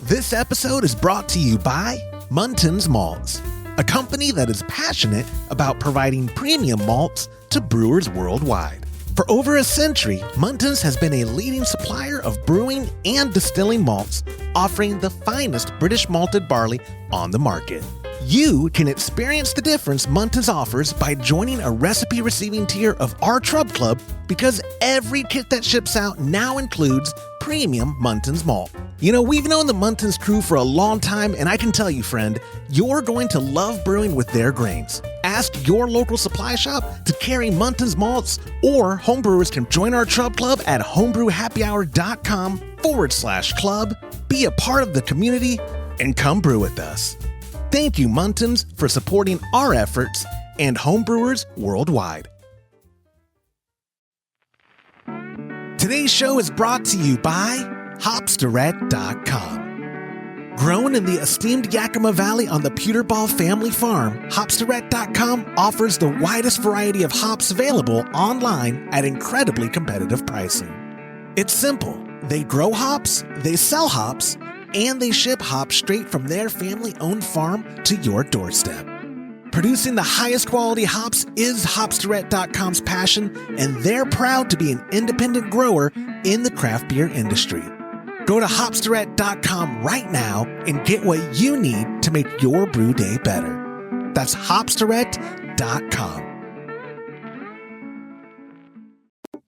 This episode is brought to you by Munton's Malts, a company that is passionate about providing premium malts to brewers worldwide. For over a century, Munton's has been a leading supplier of brewing and distilling malts, offering the finest British malted barley on the market. You can experience the difference Munton's offers by joining a recipe receiving tier of our Trub Club, because every kit that ships out now includes premium Munton's malt. You know, we've known the Munton's crew for a long time, and I can tell you, friend, you're going to love brewing with their grains. Ask your local supply shop to carry Munton's malts, or homebrewers can join our Trub Club at homebrewhappyhour.com/club, be a part of the community, and come brew with us. Thank you, Munton's, for supporting our efforts and homebrewers worldwide. Today's show is brought to you by hopsdirect.com. Grown in the esteemed Yakima Valley on the Pewterball family farm, hopsdirect.com offers the widest variety of hops available online at incredibly competitive pricing. It's simple. They grow hops, they sell hops, and they ship hops straight from their family-owned farm to your doorstep. Producing the highest quality hops is hopsdirect.com's passion, and they're proud to be an independent grower in the craft beer industry. Go to hopsdirect.com right now and get what you need to make your brew day better. That's hopsdirect.com.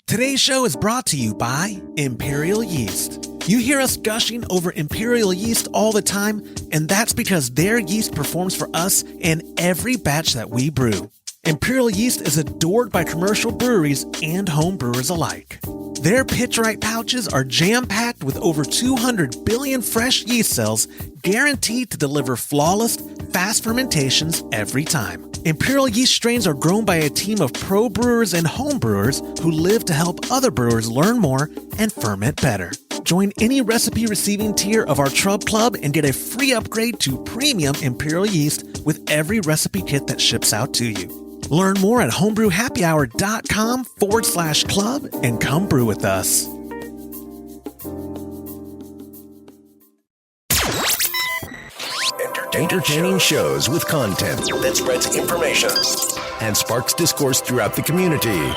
Today's show is brought to you by Imperial Yeast. You hear us gushing over Imperial Yeast all the time, and that's because their yeast performs for us in every batch that we brew. Imperial Yeast is adored by commercial breweries and home brewers alike. Their pitch-right pouches are jam-packed with over 200 billion fresh yeast cells, guaranteed to deliver flawless, fast fermentations every time. Imperial Yeast strains are grown by a team of pro brewers and home brewers who live to help other brewers learn more and ferment better. Join any recipe receiving tier of our Trub Club and get a free upgrade to premium Imperial Yeast with every recipe kit that ships out to you. Learn more at homebrewhappyhour.com/club and come brew with us. Entertaining shows with content that spreads information and sparks discourse throughout the community.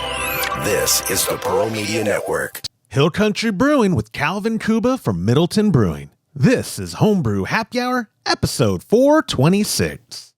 This is the Pearl Media Network. Hill Country Brewing with Calvin Kouba from Middleton Brewing. This is Homebrew Happy Hour, episode 426.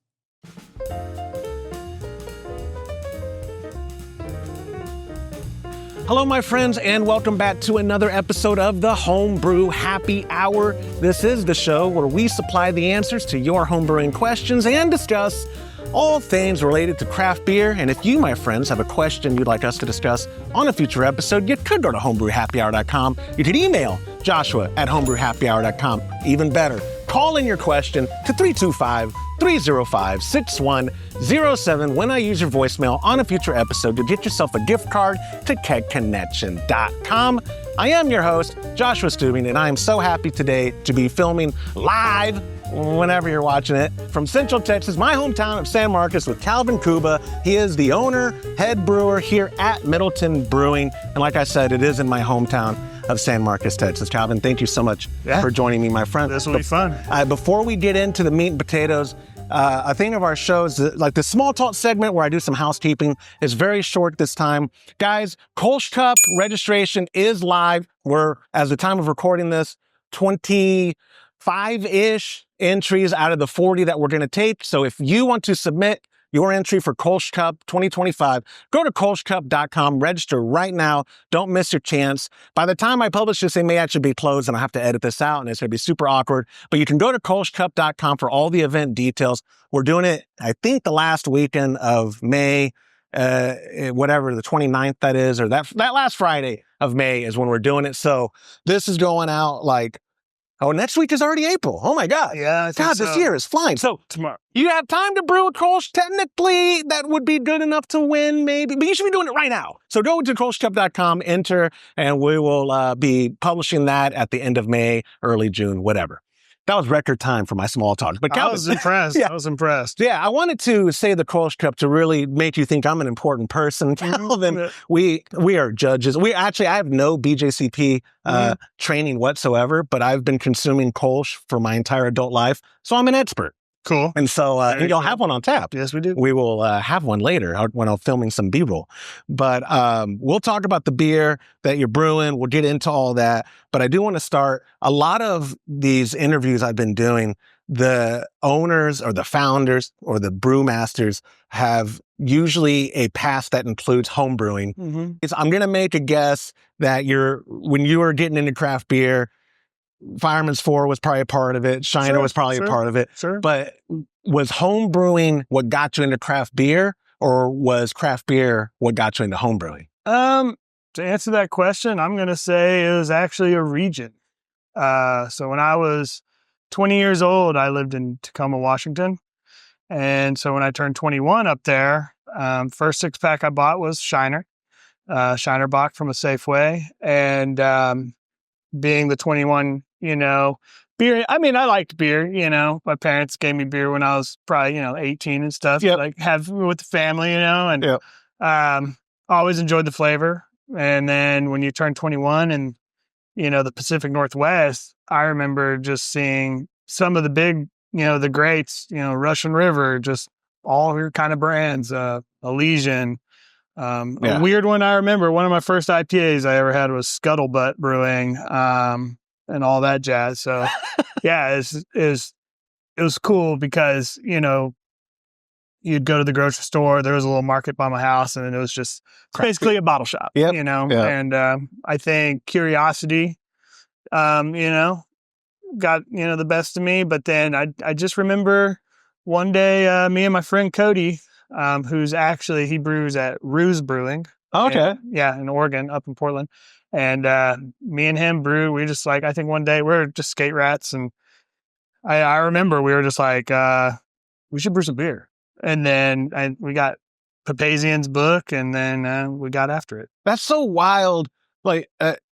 Hello, my friends, and welcome back to another episode of the Homebrew Happy Hour. This is the show where we supply the answers to your homebrewing questions and discuss all things related to craft beer. And if you, my friends, have a question you'd like us to discuss on a future episode, you could go to homebrewhappyhour.com. You could email Joshua at homebrewhappyhour.com. Even better, call in your question to 325-305-6107 when I use your voicemail on a future episode to get yourself a gift card to kegconnection.com. I am your host, Joshua Stubing, and I am so happy today to be filming live, whenever you're watching it, from Central Texas, my hometown of San Marcos, with Calvin Kouba. He is the owner, head brewer here at Middleton Brewing. And like I said, it is in my hometown of San Marcos, Texas. Calvin, thank you so much for joining me, my friend. This will be fun. Before we get into the meat and potatoes, a thing of our shows, like the small talk segment where I do some housekeeping, is very short this time. Guys, Kolsch Cup registration is live. We're, as the time of recording this, 25-ish entries out of the 40 that we're going to take. So if you want to submit your entry for Kolsch Cup 2025, go to kolschcup.com, register right now. Don't miss your chance. By the time I publish this, they may actually be closed and I have to edit this out and it's going to be super awkward. But you can go to kolschcup.com for all the event details. We're doing it, I think, the last weekend of May, whatever, the 29th that is, or that last Friday of May is when we're doing it. So this is going out like, oh, next week is already April. Oh my God. Yeah, this year is flying. So tomorrow. You have time to brew a Kolsch. Technically, that would be good enough to win, maybe, but you should be doing it right now. So go to kolschcup.com, enter, and we will be publishing that at the end of May, early June, whatever. That was record time for my small talk. But I was impressed. Yeah. I was impressed. Yeah, I wanted to say the Kolsch Cup to really make you think I'm an important person. Calvin, we are judges. I have no BJCP training whatsoever, but I've been consuming Kolsch for my entire adult life, so I'm an expert. Cool. And so, and you'll have one on tap. Yes, we do. We will have one later when I'm filming some B-roll. But we'll talk about the beer that you're brewing. We'll get into all that. But I do want to start, a lot of these interviews I've been doing, the owners or the founders or the brewmasters have usually a past that includes home brewing. I'm going to make a guess that when you were getting into craft beer, Fireman's 4 was probably a part of it. Shiner was probably a part of it. But was home brewing what got you into craft beer, or was craft beer what got you into home brewing? To answer that question, I'm going to say it was actually a region. So when I was 20 years old, I lived in Tacoma, Washington. And so when I turned 21 up there, first 6-pack I bought was Shiner Bock from a Safeway. And being the 21, beer. I mean, I liked beer, my parents gave me beer when I was probably, 18 and stuff, like have with the family, and always enjoyed the flavor. And then when you turn 21 and, the Pacific Northwest, I remember just seeing some of the big, the greats, Russian River, just all your kind of brands, Elysian. A weird one I remember, one of my first IPAs I ever had was Scuttlebutt Brewing, and all that jazz. So yeah, it was cool because, you'd go to the grocery store, there was a little market by my house, and it was just basically a bottle shop, and I think curiosity, got, the best of me. But then I just remember one day, me and my friend Cody, he brews at Ruse Brewing. Okay. In Oregon, up in Portland. And me and him brew. We just I think one day we were just skate rats. And I remember we were just like, we should brew some beer. And then we got Papazian's book, and then we got after it. That's so wild. Like,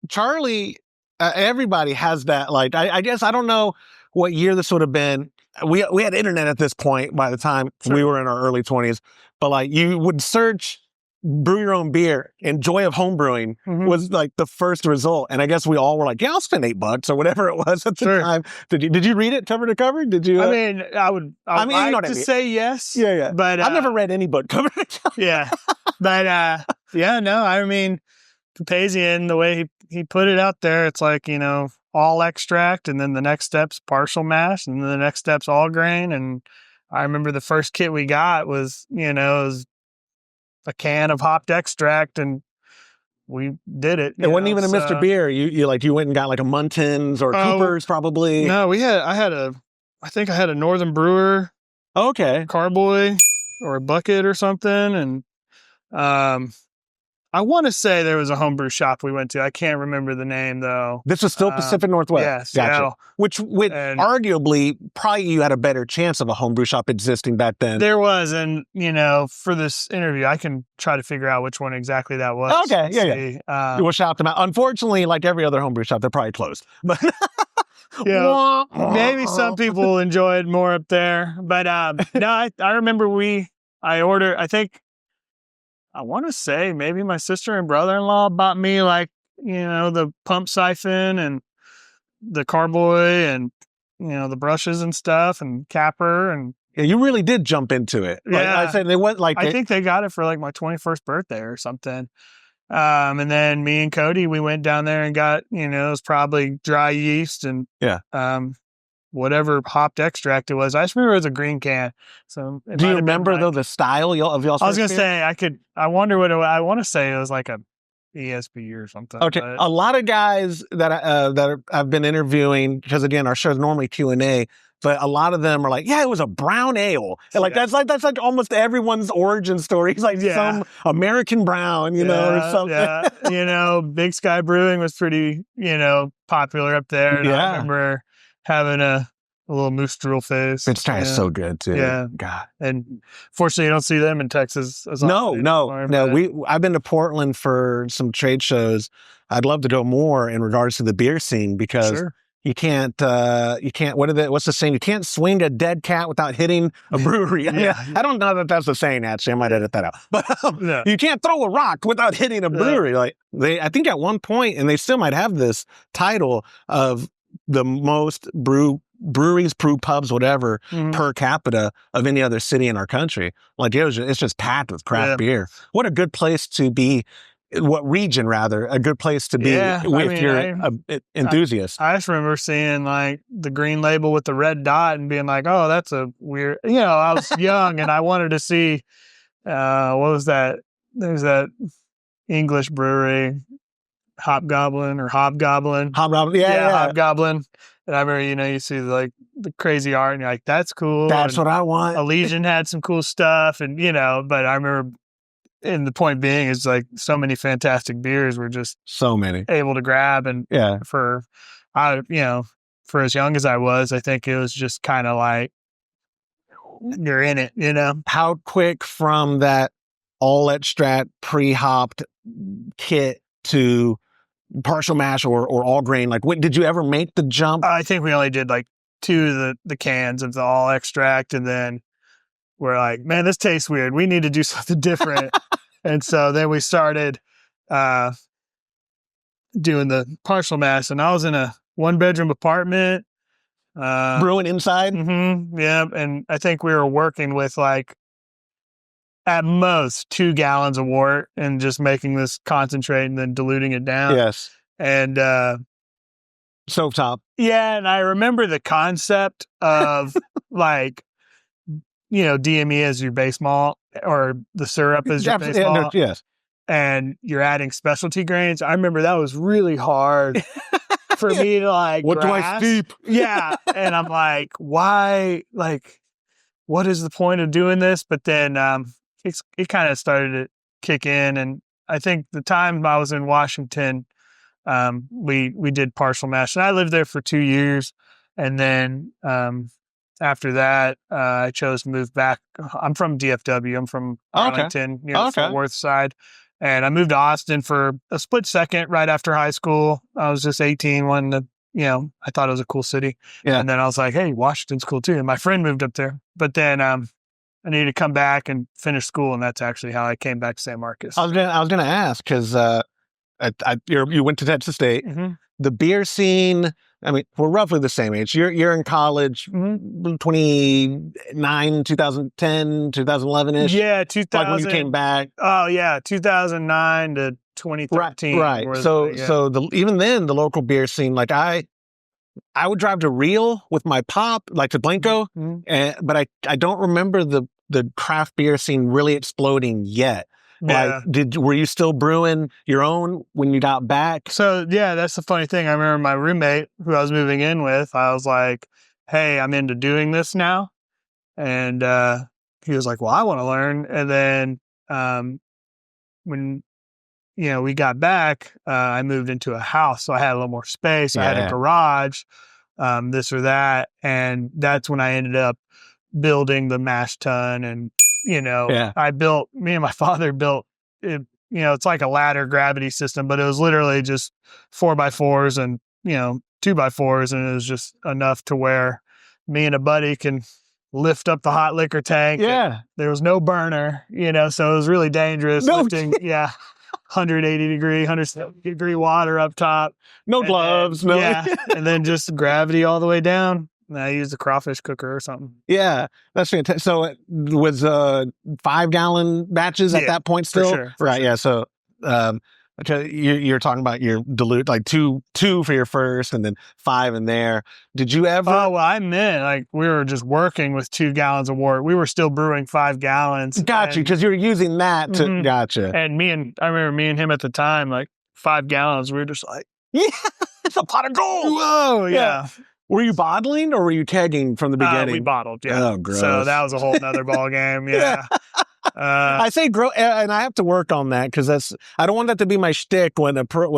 Charlie, everybody has that. Like, I guess, I don't know what year this would have been. We had internet at this point by the time we were in our early 20s, but like you would search brew your own beer, and Joy of Home Brewing was like the first result. And I guess we all were like, yeah, I'll spend $8 or whatever it was at the time. Did you read it cover to cover? Did you? I mean, I would like to say yes. Yeah. But I've never read any book cover to cover. Yeah. But no, I mean, Papazian, the way he put it out there, it's like, all extract, and then the next step's partial mash, and then the next step's all grain. And I remember the first kit we got was, it was a can of hopped extract, and we did it. It wasn't even a Mr. Beer. You went and got like a Muntins or Cooper's probably. No, I think I had a Northern Brewer. Okay. Carboy or a bucket or something. And, I want to say there was a homebrew shop we went to. I can't remember the name though. This was still Pacific Northwest. Yes. Gotcha. Seattle. Which arguably probably you had a better chance of a homebrew shop existing back then. There was, and for this interview, I can try to figure out which one exactly that was. Okay, yeah. We'll shout them out. Unfortunately, like every other homebrew shop, they're probably closed. But maybe some people enjoyed more up there. But no, I remember I ordered. I want to say maybe my sister and brother-in-law bought me the pump siphon and the carboy and, the brushes and stuff and capper. And yeah, you really did jump into it. Yeah. I said they went I think they got it for my 21st birthday or something. And then me and Cody, we went down there and got, it was probably dry yeast and whatever hopped extract it was. I just remember it was a green can. So do you remember though the style of y'all's? I was gonna say I wonder what I want to say it was like a ESB or something. Okay, a lot of guys that I've been interviewing, because again our show is normally Q&A, but a lot of them are like, yeah, it was a brown ale. And that's like almost everyone's origin story. It's like some American brown, or something. Yeah, Big Sky Brewing was pretty popular up there. And I remember having a little moose drool face. It's so good too. Yeah. God. And fortunately you don't see them in Texas as often. No. I've been to Portland for some trade shows. I'd love to go more in regards to the beer scene because what's the saying? You can't swing a dead cat without hitting a brewery. I don't know that that's the saying, actually. I might edit that out. But you can't throw a rock without hitting a brewery. Like I think at one point, and they still might have this title of the most breweries, brew pubs, whatever, per capita of any other city in our country. Like it's just packed with craft beer. What a good place to be. What region, rather, a good place to be if you're an enthusiast. I just remember seeing like the green label with the red dot and being like, oh, that's a weird, I was young and I wanted to see, what was that? There's that English brewery, Hobgoblin. Hobgoblin. Hobgoblin. And I remember, you see like the crazy art and you're like, that's cool. That's what I want. Elysian had some cool stuff and, but I remember, and the point being is like so many fantastic beers were just so many able to grab. And for as young as I was, I think it was just kind of like, you're in it, How quick from that all extract pre-hopped kit to partial mash or all grain? Like, did you ever make the jump? I think we only did like 2 of the cans of the all extract, and then we're like, man, this tastes weird. We need to do something different. And so then we started doing the partial mash, and I was in a 1-bedroom apartment. Brewing inside? Yeah, and I think we were working with like at most 2 gallons of wort and just making this concentrate and then diluting it down. Yes. And stovetop. Yeah, and I remember the concept of like, DME as your base malt or the syrup as your base malt. Yes. And you're adding specialty grains. I remember that was really hard for me to like what grasp. do I steep? Yeah. And I'm like, why? Like, what is the point of doing this? But then it kind of started to kick in. And I think the time I was in Washington, we did partial mash. And I lived there for 2 years. And then after that, I chose to move back. I'm from DFW. I'm from Arlington, near the Fort Worth side. And I moved to Austin for a split second right after high school. I was just 18 when I thought it was a cool city. Yeah. And then I was like, hey, Washington's cool too. And my friend moved up there. But then I needed to come back and finish school. And that's actually how I came back to San Marcos. I was gonna ask, because you went to Texas State. The beer scene, I mean, we're roughly the same age. You're in college, 29, 2010, 2011-ish. Yeah, 2000. Like when you came back. Oh, yeah, 2009 to 2013. Right. So even then, the local beer scene, like I would drive to Real with my pop, like to Blanco, but I don't remember the craft beer scene really exploding yet. Yeah. Like, were you still brewing your own when you got back? So yeah, that's the funny thing. I remember my roommate who I was moving in with, I was like, hey, I'm into doing this now. And he was like, well, I want to learn. And then when we got back, I moved into a house. So I had a little more space. I had a garage, this or that. And that's when I ended up building the mash tun. And me and my father built it, it's like a ladder gravity system, but it was literally just 4x4s and, 2x4s. And it was just enough to where me and a buddy can lift up the hot liquor tank. Yeah. There was no burner, so it was really dangerous lifting. 170 degree water up top. No gloves. And then just gravity all the way down. I used a crawfish cooker or something. Yeah, that's fantastic. So it was 5-gallon batches at that point still? For sure. Yeah. So you're talking about your dilute, like two for your first and then 5 in there. Did you ever? Oh, well, I meant like we were just working with 2 gallons of wort. We were still brewing 5 gallons. Got you, because you were using that to, gotcha. And I remember me and him at the time, like 5 gallons, we were just like, yeah, it's a pot of gold. Whoa, yeah. Were you bottling or were you kegging from the beginning? We bottled, yeah. Oh, gross. So that was a whole nother ball game, yeah. I say gross, and I have to work on that because I don't want that to be my shtick when a pro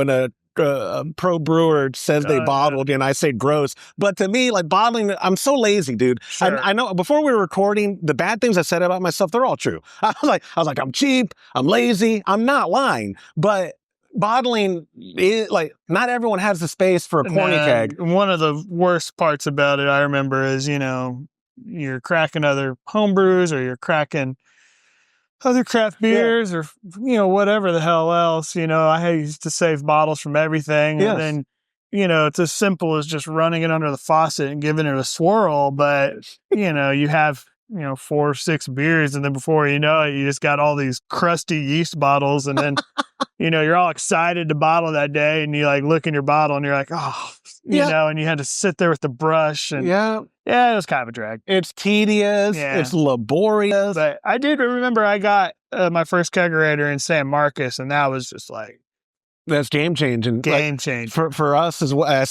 brewer says they bottled and I say gross. But to me, like bottling, I'm so lazy, dude. Sure. I know before we were recording, the bad things I said about myself, they're all true. I was like, I'm cheap, I'm lazy, I'm not lying, but bottling is like not everyone has the space for a corny keg. One of the worst parts about it, I remember, is you're cracking other homebrews or you're cracking other craft beers or whatever the hell else. I used to save bottles from everything, and then it's as simple as just running it under the faucet and giving it a swirl. But you have 4 or 6 beers, and then before you know it, you just got all these crusty yeast bottles, and then you're all excited to bottle that day, and you like look in your bottle and you're like, oh, and you had to sit there with the brush, and it was kind of a drag. It's tedious, it's laborious. But I did remember I got my first kegerator in San Marcos, and that was just like, that's game changing. Game changing for us as well.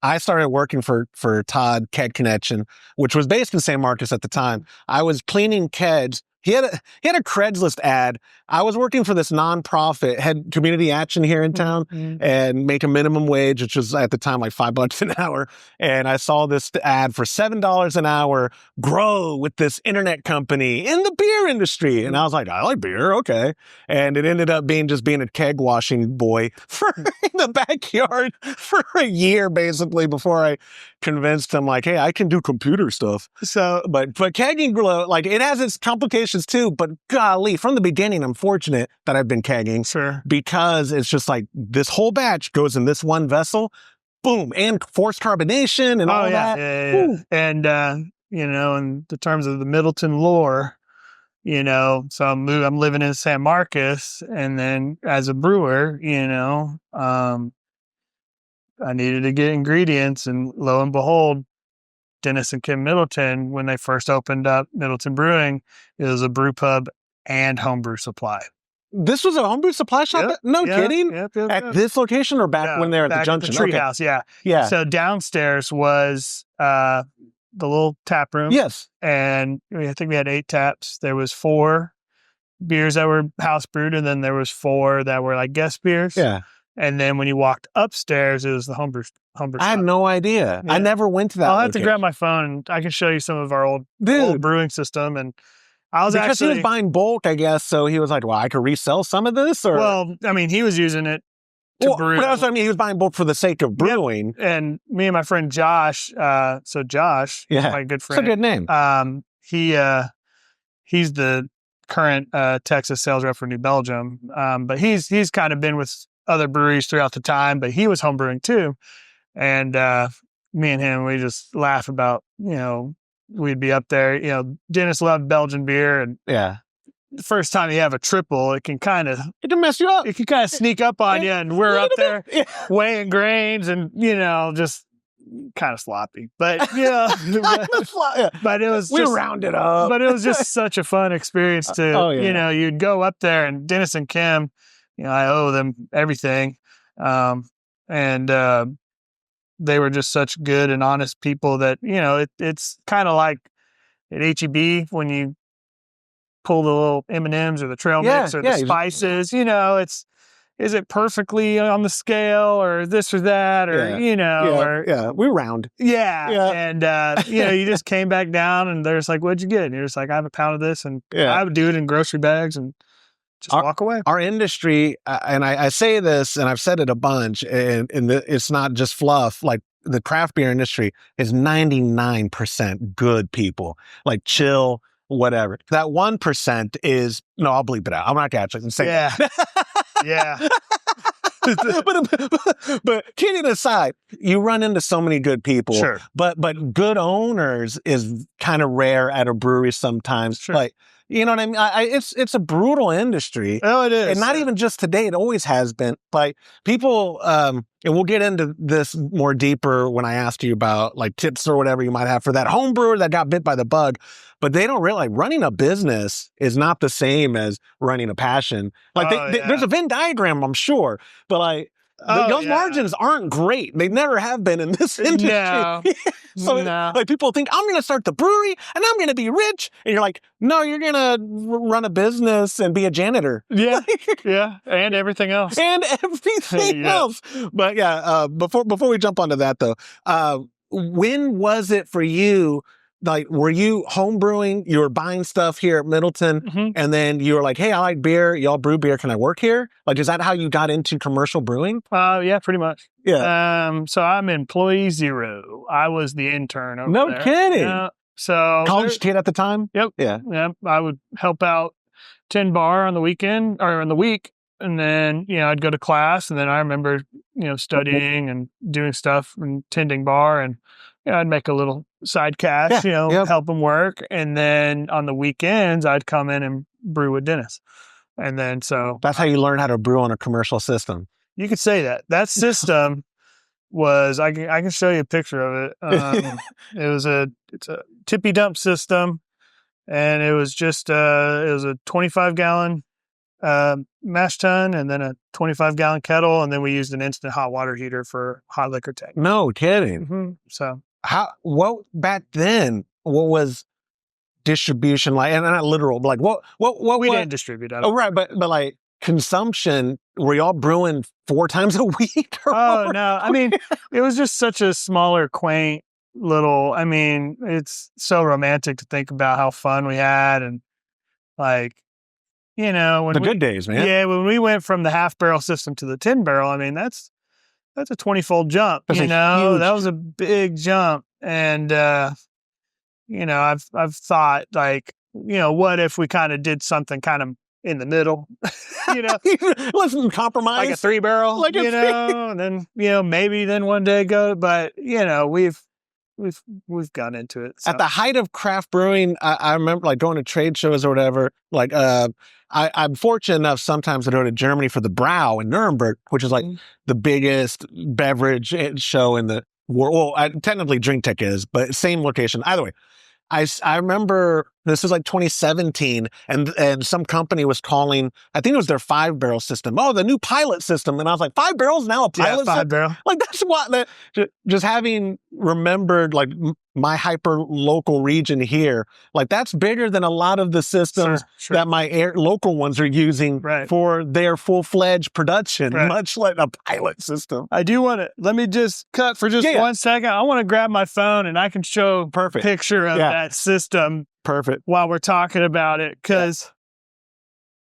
I started working for Todd Keg Connection, which was based in San Marcos at the time. I was cleaning kegs. He had a Craigslist ad. I was working for this nonprofit, had community action here in town, and make a minimum wage, which was at the time like $5 an hour. And I saw this ad for $7 an hour, grow with this internet company in the beer industry. And I was like, I like beer, okay. And it ended up being a keg washing boy for in the backyard for a year, basically, before I convinced him, like, hey, I can do computer stuff. So, but kegging, like, it has its complications too. But golly, from the beginning, I'm fortunate that I've been kegging, because it's just like this whole batch goes in this one vessel, boom, and forced carbonation and all that. Yeah. And in the terms of the Middleton lore, so I'm living in San Marcos, and then as a brewer, I needed to get ingredients, and lo and behold, Dennis and Kim Middleton, when they first opened up Middleton Brewing, it was a brew pub and homebrew supply. This was a homebrew supply shop? Yep. No kidding? Yep. At this location or back when they were at the Junction? At the Treehouse, Yeah. So downstairs was the little tap room. Yes. And I think we had 8 taps. There was 4 beers that were house brewed, and then there was 4 that were like guest beers. Yeah. And then when you walked upstairs, it was the homebrew I had no idea. Yeah. I never went to that. I'll have to grab my phone, and I can show you some of our old brewing system. And I was because he was buying bulk, I guess. So he was like, well, I could resell some of this? Or well, I mean, he was using it to brew. That's what I mean. He was buying bulk for the sake of brewing. Yep. And me and my friend Josh, so Josh, my good friend. It's a good name. He's the current Texas sales rep for New Belgium. But he's kind of been with other breweries throughout the time, but he was homebrewing too. And me and him, we just laugh about, we'd be up there, Dennis loved Belgian beer, and the first time you have a triple, it can mess you up. It can kind of sneak up on you, and we're up there weighing grains and, just kind of sloppy. But, but it was we rounded up. But it was just such a fun experience to, you'd go up there, and Dennis and Kim, I owe them everything. And they were just such good and honest people that, it's kind of like at HEB when you pull the little M&Ms or the trail mix or the spices, is it perfectly on the scale or this or that or, we're round. And, you just came back down and they're just like, what'd you get? And you're just like, I have a pound of this, and I would do it in grocery bags and just walk away. Our industry, and I say this, and I've said it a bunch, and it's not just fluff. Like the craft beer industry is 99% good people, like chill, whatever. That 1% is I'll bleep it out. I'm not gonna actually say yeah. but kidding aside, you run into so many good people. Sure. But good owners is kind of rare at a brewery sometimes. Sure. Like, you know what I mean? It's a brutal industry. Oh, it is. And not even just today. It always has been. Like people, and we'll get into this more deeper when I ask you about like tips or whatever you might have for that home brewer that got bit by the bug. But they don't realize running a business is not the same as running a passion. Like there's a Venn diagram, I'm sure, but like those margins aren't great. They never have been in this industry. No. Like people think I'm going to start the brewery and I'm going to be rich, and you're like, no, you're going to run a business and be a janitor. Yeah, and everything else. But before we jump onto that though, when was it for you like, were you home brewing? You were buying stuff here at Middleton, Mhm. and then you were like, hey, I like beer. Y'all brew beer. Can I work here? Like, is that how you got into commercial brewing? Yeah, pretty much. Yeah. So I'm employee 0. I was the intern over No there. kidding. Yeah. So College kid at the time? Yep. Yeah. Yep. I would help out 10 bar on the weekend or on the week. And then, I'd go to class. And then I remember, studying and doing stuff and tending bar. And, I'd make a little side cash, help them work. And then on the weekends, I'd come in and brew with Dennis. And then that's how you learn how to brew on a commercial system. You could say that. That system was, I can show you a picture of it. It's a tippy dump system. And it was just, it was a 25-gallon mash tun and then a 25-gallon kettle. And then we used an instant hot water heater for hot liquor tank. No kidding. Mm-hmm. So what back then, what was distribution like? And not literal, but like what we didn't distribute. Oh, right. But like consumption, were y'all brewing 4 times a week? Oh, no. I mean, it was just such a smaller, quaint little, it's so romantic to think about how fun we had. And like, when the good days, man. Yeah. When we went from the half barrel system to the 10 barrel, that's a 20-fold jump, that was a big jump. And, I've thought like, what if we kind of did something kind of in the middle, let's compromise, like a 3 barrel, and then, maybe then one day go, but we've gone into it. So. At the height of craft brewing, I remember like going to trade shows or whatever. Like, I'm fortunate enough sometimes to go to Germany for the Brau in Nuremberg, which is like the biggest beverage show in the world. Well, technically Drink Tech is, but same location. Either way, I remember this was like 2017, and some company was calling, I think it was their 5-barrel system. Oh, the new pilot system. And I was like, 5 barrels now, a pilot system? 5 barrel. Like, that's what, just having remembered like my hyper local region here, like that's bigger than a lot of the systems that my local ones are using for their full-fledged production, much like a pilot system. I do want to, let me just cut for just 1 second. I want to grab my phone and I can show a picture of that system. Perfect. While we're talking about it, because,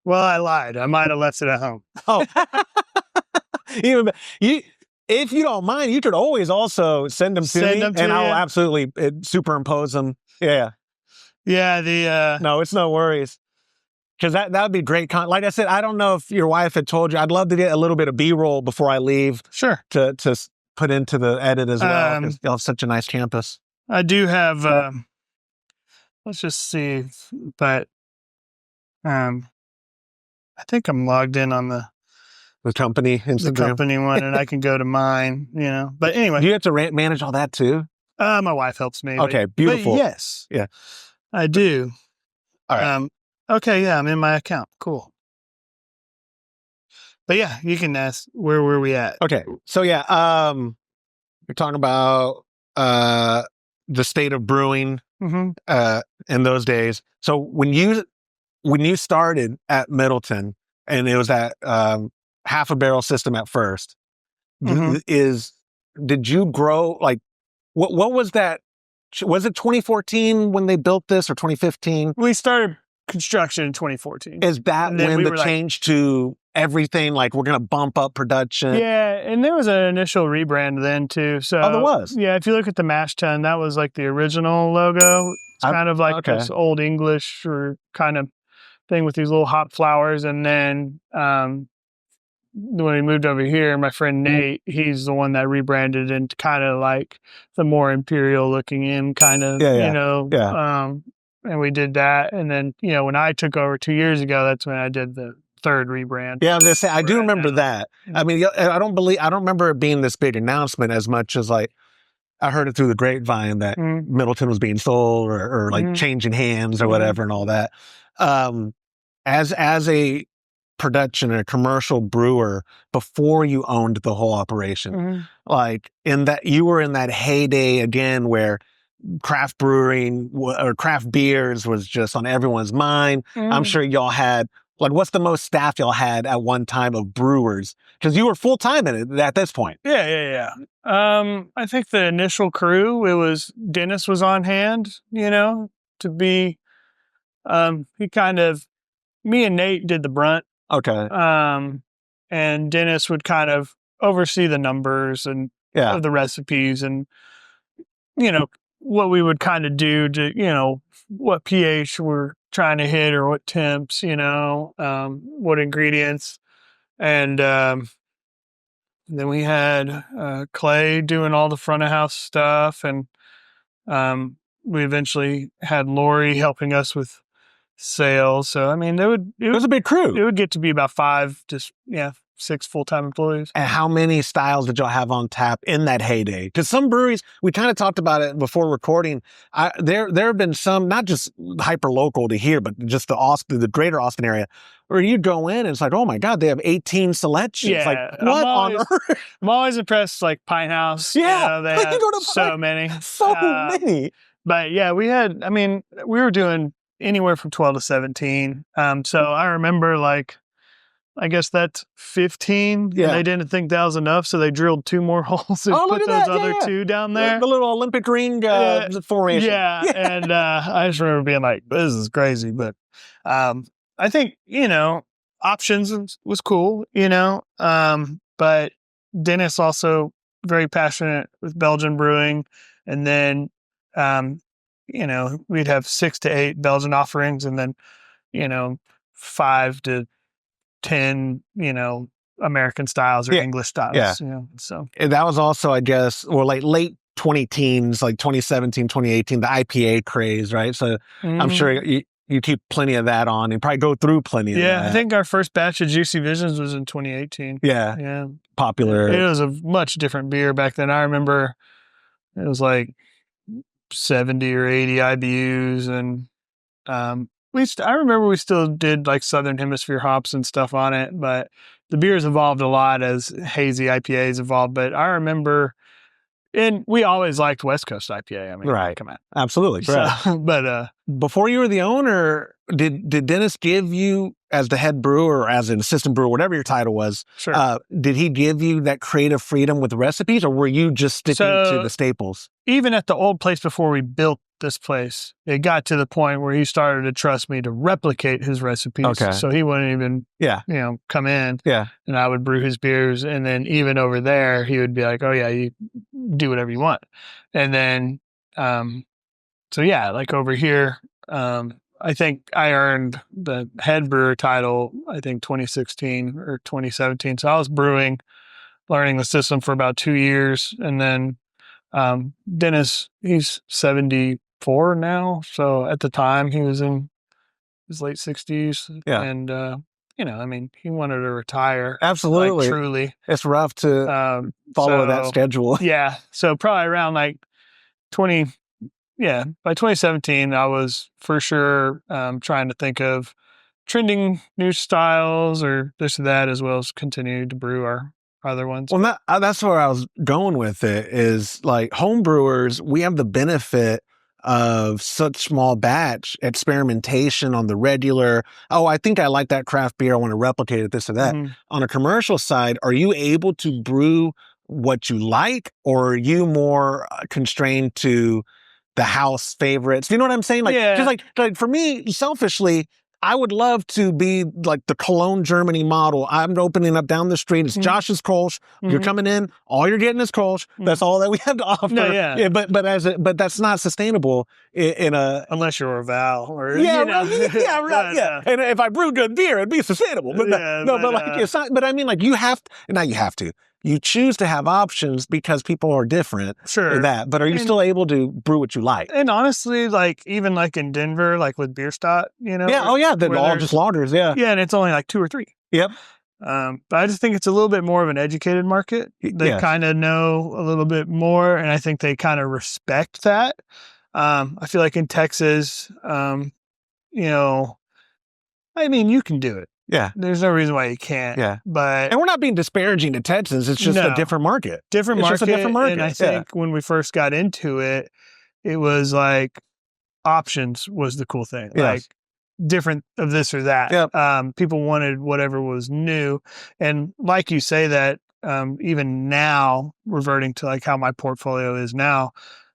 well, I lied. I might have left it at home. Oh, if you don't mind, you could always also send them to me, and I'll absolutely superimpose them. Yeah. Yeah. No, it's no worries. Because that would be great. Like I said, I don't know if your wife had told you, I'd love to get a little bit of B-roll before I leave. Sure. To put into the edit as well. Because you'll have such a nice campus. I do have. Let's just see, but I think I'm logged in on the company Instagram. The company one, and I can go to mine, But anyway. Do you have to manage all that too? My wife helps me. Okay, beautiful. But yes. Yeah. I do. All right. Okay, yeah, I'm in my account. Cool. But yeah, you can ask, where were we at? Okay, so yeah, we're talking about the state of brewing in those days. So when you started at Middleton, and it was that half a barrel system at first, did you grow, like, what was that? Was it 2014 when they built this, or 2015? We started construction in 2014. Is that when the change to everything, like, we're going to bump up production? Yeah, and there was an initial rebrand then too. So there was? Yeah, if you look at the mash tun, that was like the original logo. It's kind of like this old English or kind of thing with these little hop flowers. And then when we moved over here, my friend Nate, he's the one that rebranded into kind of like the more imperial looking in kind of, and we did that. And then, when I took over 2 years ago, that's when I did the third rebrand. Yeah, I was gonna say, I do remember that. I mean, I don't remember it being this big announcement as much as like, I heard it through the grapevine that Middleton was being sold or like changing hands or whatever and all that. As a production and a commercial brewer, before you owned the whole operation, like in that, you were in that heyday again where craft brewing or craft beers was just on everyone's mind. I'm sure y'all had, like, what's the most staff y'all had at one time of brewers? Because you were full time in it at this point. Yeah. I think the initial crew, it was Dennis was on hand, to be, me and Nate did the brunt. Okay. And Dennis would kind of oversee the numbers and of the recipes and, what we would kind of do to, what pH we're trying to hit or what temps, what ingredients. And then we had Clay doing all the front of house stuff. And we eventually had Lori helping us with sales. So, I mean, it was a big crew. It would get to be about 6 full-time employees. And how many styles did y'all have on tap in that heyday? Because some breweries, we kind of talked about it before recording. There have been some, not just hyper local to here, but just the greater Austin area, where you go in and it's like, oh my God, they have 18 selections. Yeah, like, what on earth? I'm always impressed, like Pine House. Yeah, they have so many. So many. But yeah, we were doing anywhere from 12 to 17. So I remember I guess that's 15. Yeah. And they didn't think that was enough, so they drilled 2 more holes and put those other 2 down there. The little Olympic ring formation. Yeah. And I just remember being like, this is crazy. But I think, options was cool, but Dennis also very passionate with Belgian brewing. And then, we'd have 6 to 8 Belgian offerings and then, 5 to 10, American styles or English styles. Yeah. So and that was also, I guess, or like late 20-teens, like 2017, 2018, the IPA craze, right? So I'm sure you keep plenty of that on and probably go through plenty of that. Yeah, I think our first batch of Juicy Visions was in 2018. Yeah. Popular. It was a much different beer back then. I remember it was like 70 or 80 IBUs and I remember we still did like Southern Hemisphere hops and stuff on it, but the beer's evolved a lot as Hazy IPAs evolved. But I remember, and we always liked West Coast IPA. I mean, right. Come on. Absolutely. So, but before you were the owner, did Dennis give you, as the head brewer or as an assistant brewer, whatever your title was, sure. Did he give you that creative freedom with recipes, or were you just sticking to the staples? Even at the old place before we built this place, it got to the point where he started to trust me to replicate his recipes. Okay. So he wouldn't even, come in. Yeah. And I would brew his beers. And then even over there, he would be like, oh yeah, you do whatever you want. And then, like over here, I think I earned the head brewer title, I think 2016 or 2017. So I was learning the system for about 2 years. And then, Dennis, he's 74 now. So at the time he was in his late 60s. Yeah. And, he wanted to retire. Absolutely. Like, truly. It's rough to follow that schedule. Yeah. So probably around like by 2017, I was for sure trying to think of trending new styles or this or that, as well as continue to brew our other ones. Well, that's where I was going with it, is like home brewers, we have the benefit of such small batch experimentation on the regular. Oh, I think I like that craft beer, I want to replicate it, this or that. Mm-hmm. On a commercial side, are you able to brew what you like, or are you more constrained to the house favorites? Do you know what I'm saying? Just like for me, selfishly, I would love to be like the Cologne, Germany model. I'm opening up down the street. It's Josh's Kolsch. Mm-hmm. You're coming in. All you're getting is Kolsch. Mm-hmm. That's all that we have to offer. No, but that's not sustainable in a, unless you're a Val or right. And if I brew good beer, it'd be sustainable. But it's not. But I mean, like you choose to have options because people are different. Sure. But are you still able to brew what you like? And honestly, like even like in Denver, like with Bierstadt, Yeah. Oh yeah. They're all just lagers. Yeah. Yeah. And it's only like 2 or 3. Yep. But I just think it's a little bit more of an educated market. They kind of know a little bit more, and I think they kind of respect that. I feel like in Texas, you can do it. Yeah. There's no reason why you can't. Yeah. And we're not being disparaging to Texans. It's just a different market. Different market. And I think when we first got into it, it was like options was the cool thing. Yes. Like different of this or that. Yep. People wanted whatever was new. And like you say that even now, reverting to like how my portfolio is now,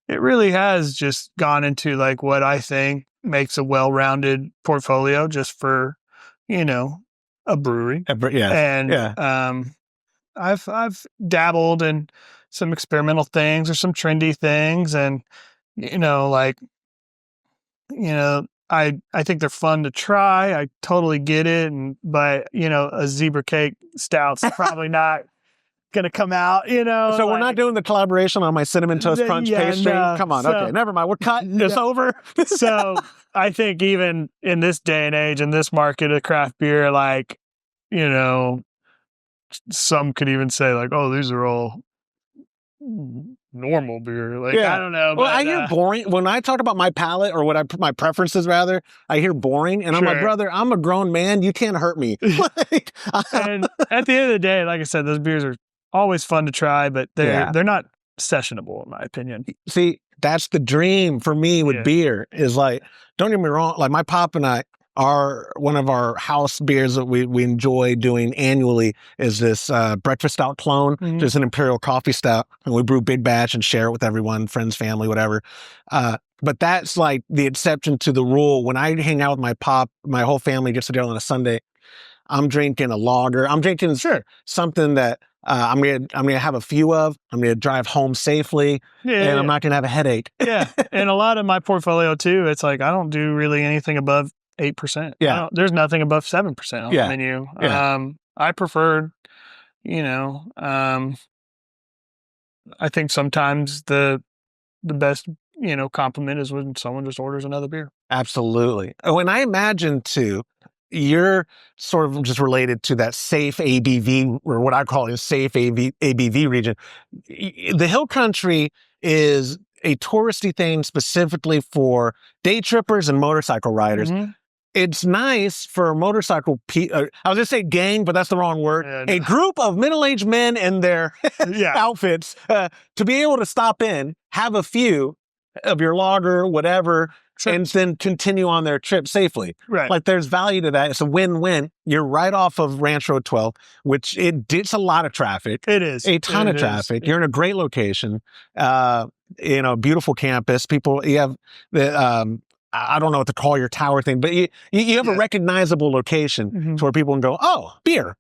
it really has just gone into like what I think makes a well-rounded portfolio just for, a brewery. Yes. And I've dabbled in some experimental things or some trendy things, and I think they're fun to try. I totally get it, but a zebra cake stout's probably not gonna come out. So we're not doing the collaboration on my cinnamon toast crunch pastry. No. Come on, okay, never mind. We're cut. It's over. So I think even in this day and age, in this market of craft beer, like some could even say like, oh, these are all normal beer. Like, I don't know. Well, I hear boring. When I talk about my palate or what my preferences rather, I hear boring. And I'm like, brother, I'm a grown man. You can't hurt me. And at the end of the day, like I said, those beers are always fun to try, but they're not sessionable in my opinion. See, that's the dream for me with beer is like, don't get me wrong. Like my pop and I, one of our house beers that we enjoy doing annually is this breakfast stout clone, just an imperial coffee stout, and we brew big batch and share it with everyone, friends, family, whatever. But that's like the exception to the rule. When I hang out with my pop, my whole family gets together on a Sunday. I'm drinking a lager. I'm drinking something that I'm gonna have a few of. I'm gonna drive home safely, and I'm not gonna have a headache. And a lot of my portfolio too. It's like I don't do really anything above 8%. There's nothing above 7% on the menu. I prefer, I think sometimes the best, compliment is when someone just orders another beer. Absolutely. Oh, and I imagine too, you're sort of just related to that safe ABV, or what I call a safe ABV region. The Hill Country is a touristy thing specifically for day trippers and motorcycle riders. It's nice for a motorcycle, I was going to say gang, but that's the wrong word. A group of middle-aged men in their outfits to be able to stop in, have a few of your lager, whatever, and then continue on their trip safely. Right. Like there's value to that. It's a win-win. You're right off of Ranch Road 12, which it's a lot of traffic. It is. A ton of traffic. You're in a great location. Beautiful campus. People, you have the, I don't know what to call your tower thing, but you have a recognizable location to where people can go, oh, beer,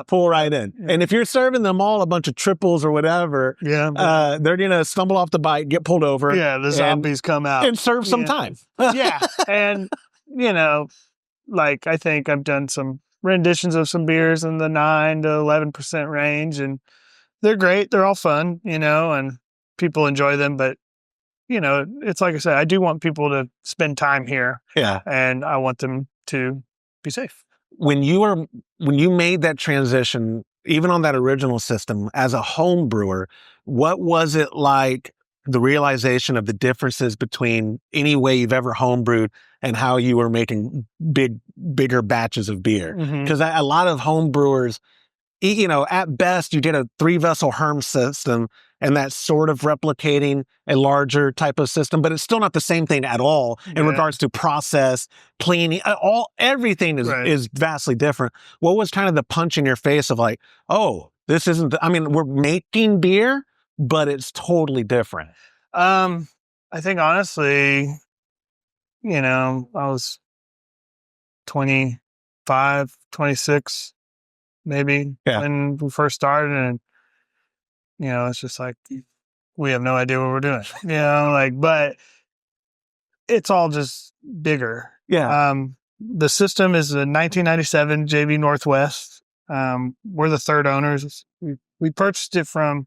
pull right in. And if you're serving them all a bunch of triples or whatever, they're going to stumble off the bike, get pulled over. The zombies come out. And serve some time. And, like I think I've done some renditions of some beers in the 9 to 11% range, and they're great. They're all fun, and people enjoy them, but it's like I said, I do want people to spend time here. And I want them to be safe. When you made that transition, even on that original system as a home brewer, what was it like, the realization of the differences between any way you've ever homebrewed and how you were making bigger batches of beer? Because a lot of home brewers, at best you get a 3-vessel Herm system, and that's sort of replicating a larger type of system, but it's still not the same thing at all in regards to process, cleaning, everything is vastly different. What was kind of the punch in your face of like, oh, this isn't, we're making beer, but it's totally different? I think honestly, I was 25, 26, maybe when we first started, and it's just like, we have no idea what we're doing, but it's all just bigger. The system is a 1997 JV Northwest. We're the third owners. We purchased it from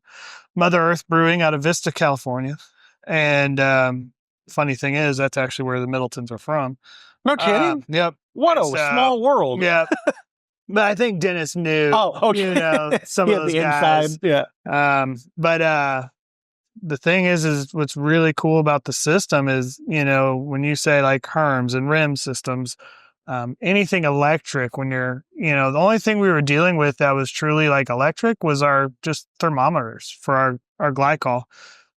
Mother Earth Brewing out of Vista, California. And funny thing is, that's actually where the Middletons are from. No kidding? Yep. What a small world. Yeah. But I think Dennis knew, some of those guys. Inside. But the thing is what's really cool about the system is, when you say like Herms and RIM systems, anything electric, when you're, the only thing we were dealing with that was truly like electric was our just thermometers for our glycol.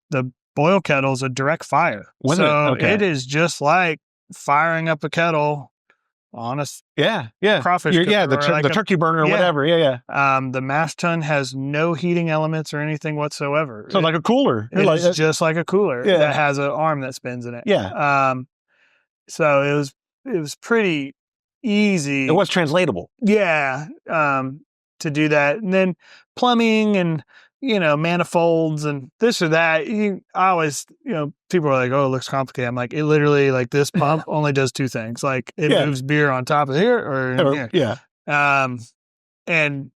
The boil kettle is a direct fire. It is just like firing up a kettle honest Yeah. crawfish The cooker, or like turkey burner or whatever. Yeah. The mash tun has no heating elements or anything whatsoever. So like a cooler. It's just like a cooler Yeah. that has an arm that spins in it. Yeah. So it was pretty easy. It was translatable. Yeah. To do that. And then plumbing and, manifolds and this or that. I always, people are like, oh, it looks complicated. I'm like, it literally, like, this pump only does two things. Like, it moves beer on top of here or in here. Yeah. And,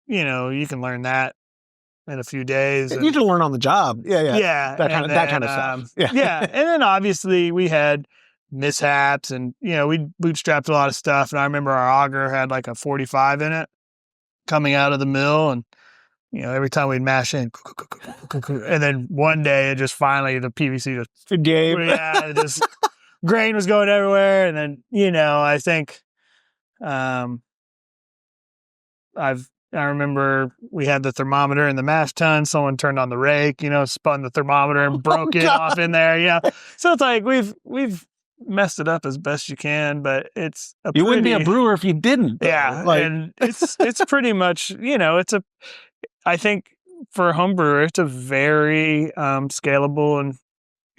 you can learn that in a few days. You can learn on the job. Yeah. Yeah. That kind of stuff. Yeah. And then obviously we had mishaps and, we bootstrapped a lot of stuff. And I remember our auger had like a 45 in it coming out of the mill. And, every time we'd mash in, and then one day it just finally, the PVC just gave. Yeah, it just grain was going everywhere. And then, I think, I remember we had the thermometer in the mash tun. Someone turned on the rake, spun the thermometer and broke it off in there. So it's like we've messed it up as best you can, but you wouldn't be a brewer if you didn't. Yeah, and it's pretty much I think for a home brewer, it's a very scalable and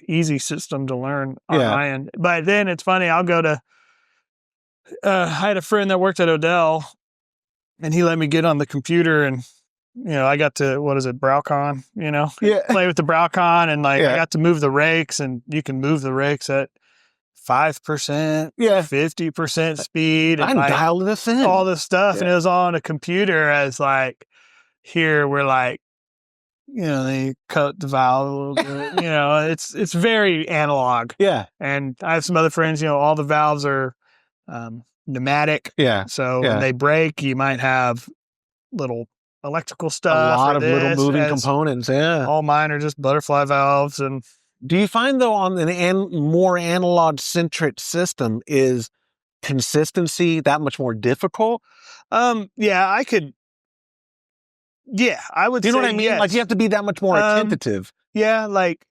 easy system to learn on my end. But then it's funny, I'll go to. I had a friend that worked at Odell. And he let me get on the computer and, I got to, Browcon, play with the Browcon and I got to move the rakes and you can move the rakes at 5%, 50% speed. And I dialed this in. All this stuff. And it was all on a computer as like, here we're like, they cut the valve a little bit, it's very analog. Yeah. And I have some other friends, all the valves are, pneumatic. Yeah. So when they break, you might have little electrical stuff. A lot of little moving components. Yeah. All mine are just butterfly valves. And do you find though on an more analog centric system is consistency that much more difficult? Yeah, I could. Yeah, I would. Do you know say what I mean? yes. Like you have to be that much more attentive. Yeah, like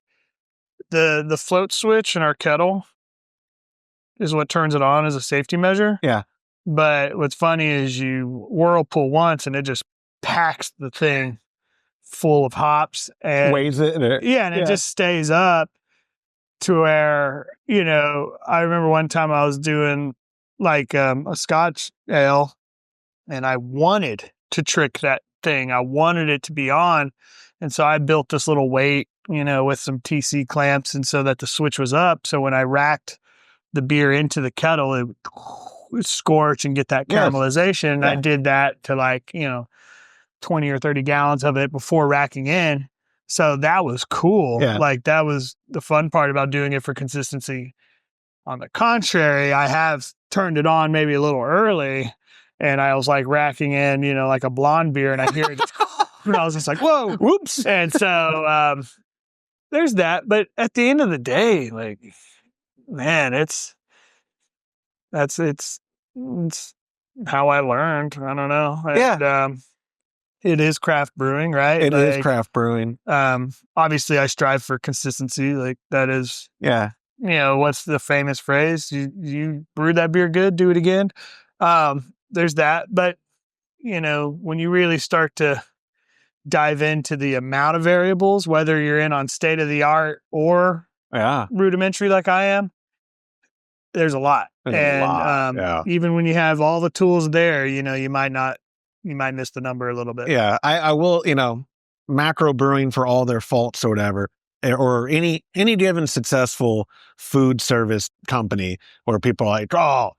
the float switch in our kettle is what turns it on as a safety measure. Yeah. But what's funny is you whirlpool once and it just packs the thing full of hops and weighs it. It just stays up to where, I remember one time I was doing like a Scotch ale and I wanted to trick that thing. I wanted it to be on. And so I built this little weight, with some TC clamps and so that the switch was up. So when I racked the beer into the kettle, it would scorch and get that caramelization. And I did that to like, 20 or 30 gallons of it before racking in. So that was cool. Yeah. Like that was the fun part about doing it for consistency. On the contrary, I have turned it on maybe a little early and I was like racking in, like a blonde beer and I hear it just, and I was just like, whoa, whoops. And so, there's that. But at the end of the day, like, man, it's how I learned. I don't know. Yeah. And, it is craft brewing, right? It is craft brewing. Obviously I strive for consistency. Like that is, what's the famous phrase? You brewed that beer good, do it again. There's that. But, when you really start to dive into the amount of variables, whether you're in on state of the art or rudimentary like I am, there's a lot. Even when you have all the tools there, you might miss the number a little bit. Yeah. I will, macro brewing for all their faults or whatever, or any given successful food service company where people are like, oh,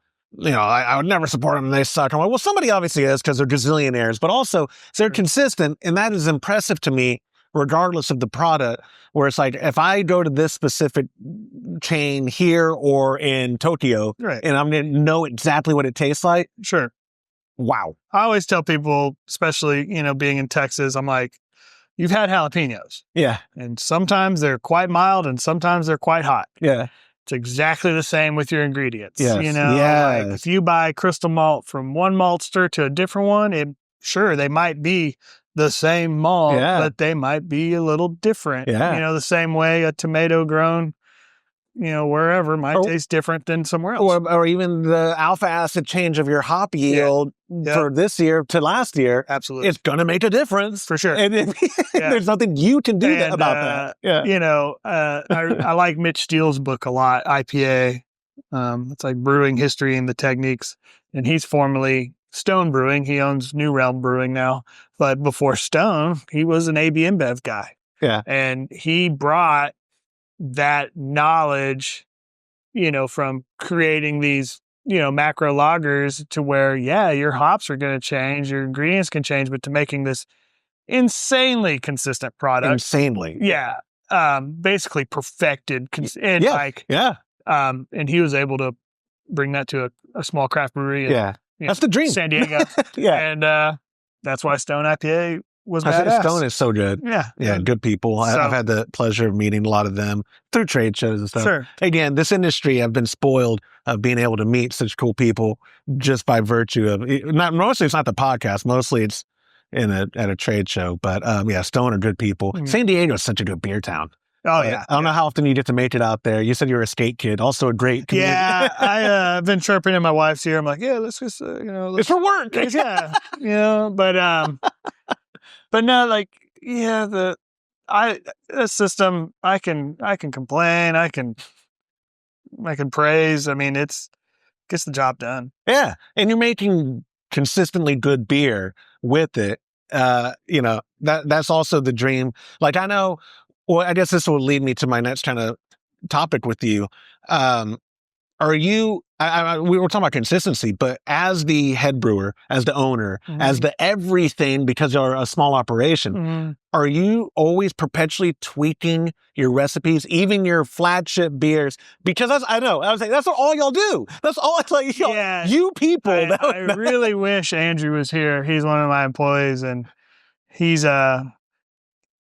I would never support them. They suck. I'm like, well, somebody obviously is because they're gazillionaires, but also they're consistent. And that is impressive to me, regardless of the product, where it's like, if I go to this specific chain here or in Tokyo, and I'm going to know exactly what it tastes like. Sure. Wow. I always tell people, especially, being in Texas, I'm like, you've had jalapenos. Yeah. And sometimes they're quite mild and sometimes they're quite hot. Yeah. It's exactly the same with your ingredients. Yes. Like if you buy crystal malt from one maltster to a different one, sure, they might be the same malt, but they might be a little different. Yeah. The same way a tomato grown wherever might taste different than somewhere else. Or even the alpha acid change of your hop yield for this year to last year. Absolutely. It's going to make a difference. For sure. And there's nothing you can do about that. Yeah. I like Mitch Steele's book a lot, IPA. It's like brewing history and the techniques. And he's formerly Stone Brewing. He owns New Realm Brewing now. But before Stone, he was an AB InBev guy. Yeah. And he brought that knowledge, from creating these, macro lagers to where, your hops are going to change, your ingredients can change, but to making this insanely consistent product. Insanely. Yeah. Basically perfected. And and he was able to bring that to a small craft brewery. That's the dream. San Diego. And that's why Stone IPA was badass. Stone is so good. Yeah, good people. I've had the pleasure of meeting a lot of them through trade shows and stuff. Sure. Again, this industry, I've been spoiled of being able to meet such cool people just by virtue of mostly it's not the podcast, mostly it's at a trade show. But Stone are good people. Mm-hmm. San Diego is such a good beer town. Oh yeah. I don't know how often you get to make it out there. You said you were a skate kid, also a great community. Yeah, I've been chirping in my wife's ear. I'm like, let's just it's for work. But no, like, the system, I can complain, I can praise. I mean, gets the job done. Yeah. And you're making consistently good beer with it. That's also the dream. Like I know, I guess this will lead me to my next kind of topic with you. Are you, we were talking about consistency, but as the head brewer, as the owner, as the everything, because you're a small operation, are you always perpetually tweaking your recipes, even your flagship beers? Because I was like, that's what all y'all do. That's all it's like, you people. I really wish Andrew was here. He's one of my employees, and he's,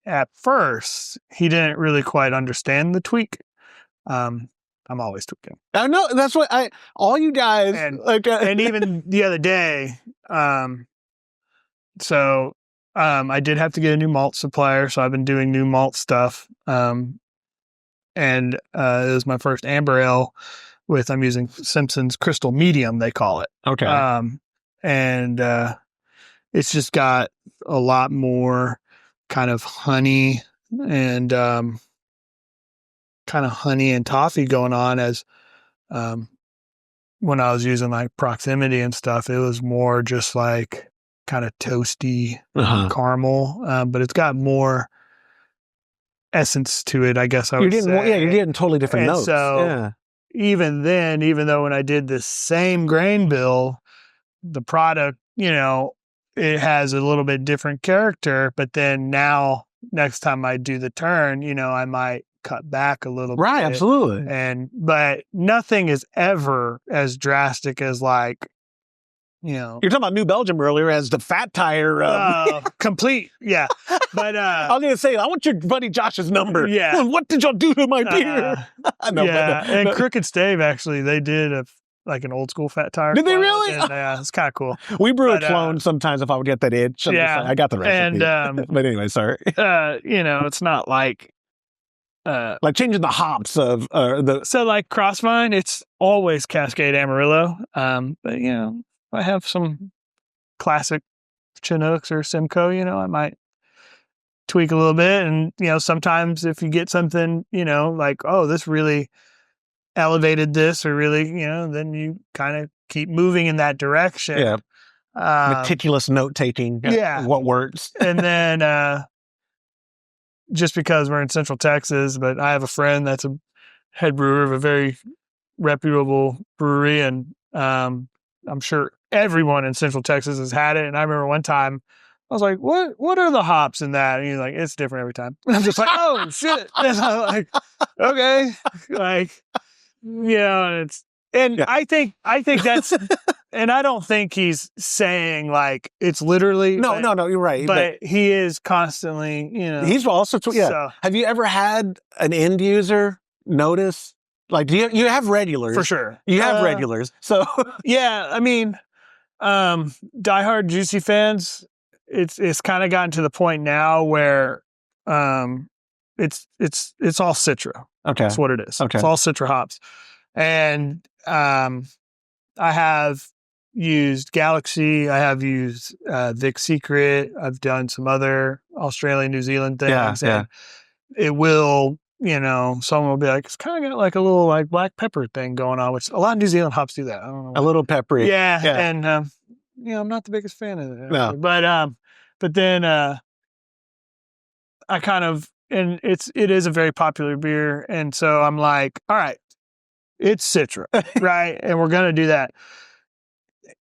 at first, he didn't really quite understand the tweak. I'm always tweaking. I know, that's what all you guys, and even the other day, I did have to get a new malt supplier, so I've been doing new malt stuff. And it was my first amber ale I'm using Simpson's Crystal Medium, they call it. Okay. And it's just got a lot more kind of honey and toffee going on as when I was using like proximity and stuff, it was more just like kind of toasty caramel, but it's got more essence to it, I guess I would say. You're getting totally different notes. So even then, even though when I did the same grain bill, the product, it has a little bit different character, but then now next time I do the turn, I might cut back a little bit. Right, absolutely. But nothing is ever as drastic as like, You're talking about New Belgium earlier as the fat tire. Complete, yeah. But I was going to say, I want your buddy Josh's number. Yeah. What did y'all do to my beer? And Crooked Stave, actually, they did an old school fat tire. Did they really? And, it's kind of cool. We brew a clone sometimes if I would get that itch. I got the recipe. And, but anyway, sorry. It's not like changing the hops of So like Crossvine, it's always Cascade Amarillo. But I have some classic Chinooks or Simcoe, I might tweak a little bit. And, sometimes if you get something, like, oh, this really elevated this or really, then you kind of keep moving in that direction. Yeah. Meticulous note taking. What works. And then, just because we're in Central Texas, but I have a friend that's a head brewer of a very reputable brewery. And, I'm sure everyone in Central Texas has had it. And I remember one time I was like, what are the hops in that? And he's like, it's different every time. And I'm just like, oh shit. And I'm like, okay. Like, I think that's, and I don't think he's saying like, it's literally. No, you're right. But he is constantly, He's also, So. Have you ever had an end user notice? Like, do you have regulars? For sure. You have regulars. So. Yeah. I mean, diehard Juicy fans, it's kind of gotten to the point now where, it's all Citra. Okay. That's what it is. Okay. It's all Citra hops. And I have used Galaxy. I have used Vic Secret. I've done some other Australia, New Zealand things. And it will, someone will be like, it's kind of got like a little like black pepper thing going on, which a lot of New Zealand hops do that. I don't know. A little peppery. Yeah. And, I'm not the biggest fan of it. No. But then I kind of, and it is a very popular beer. And so I'm like, all right, it's Citra, right? And we're going to do that.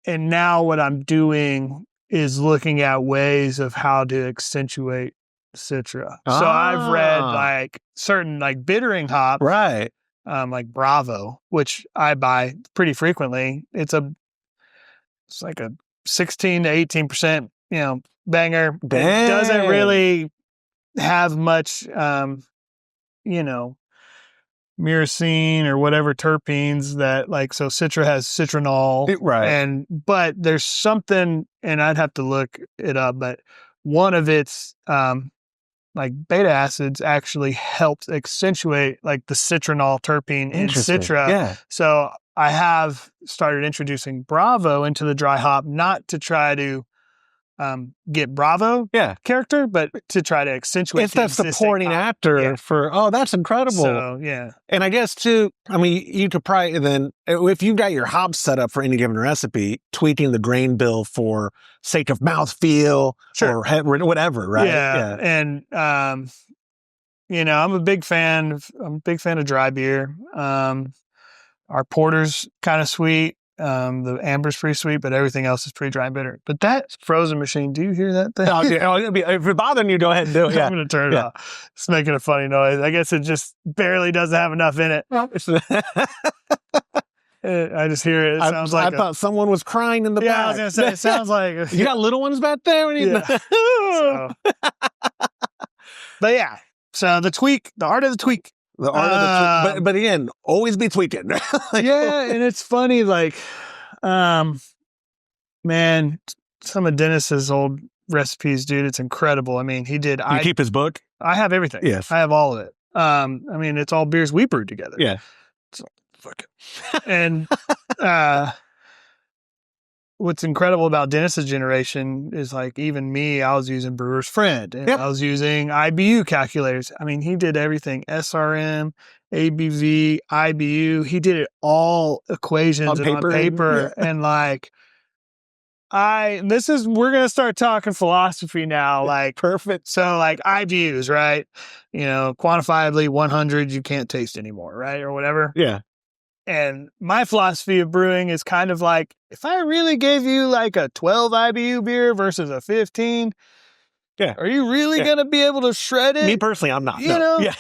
And now what I'm doing is looking at ways of how to accentuate Citra. So I've read like certain like bittering hops, right? Like Bravo, which I buy pretty frequently. It's like a 16 to 18%, banger. It doesn't really have much, myrcene or whatever terpenes that like, so Citra has citronol, right? But there's something, and I'd have to look it up, but one of its like beta acids actually helps accentuate like the citronol terpene in Citra. Yeah. So I have started introducing Bravo into the dry hop, not to try to get Bravo character, but to try to accentuate. It's that supporting actor for, that's incredible. So, yeah. And I guess too, I mean, you could probably then, if you've got your hops set up for any given recipe, tweaking the grain bill for sake of mouthfeel or whatever, right? Yeah. And, I'm a big fan of dry beer. Our porter's kind of sweet. The amber's pretty sweet, but everything else is pretty dry and bitter. But that frozen machine, do you hear that thing? If it's bothering you, go ahead and do it. Yeah. I'm going to turn it off. It's making a funny noise. I guess it just barely doesn't have enough in it. I just hear it. It sounds like I thought someone was crying in the back. Yeah, I was going to say, it sounds like... You got little ones back there? But yeah, so the art of the tweak. The art of the tweak. But again, always be tweaking. Yeah, and it's funny, like, man, some of Dennis's old recipes, dude, it's incredible. I mean, he did... You keep his book? I have everything. Yes. I have all of it. I mean, it's all beers we brewed together. Yeah. So, fuck it. And what's incredible about Dennis's generation is like, even me, I was using Brewer's Friend, and I was using IBU calculators. I mean, he did everything: SRM, ABV, IBU. He did it all equations on paper. And like, we're going to start talking philosophy now. Like, perfect. So like IBUs, right? Quantifiably 100, you can't taste anymore, right? Or whatever. Yeah. And my philosophy of brewing is kind of like, if I really gave you like a 12 IBU beer versus a 15, are you really going to be able to shred it? Me personally, I'm not.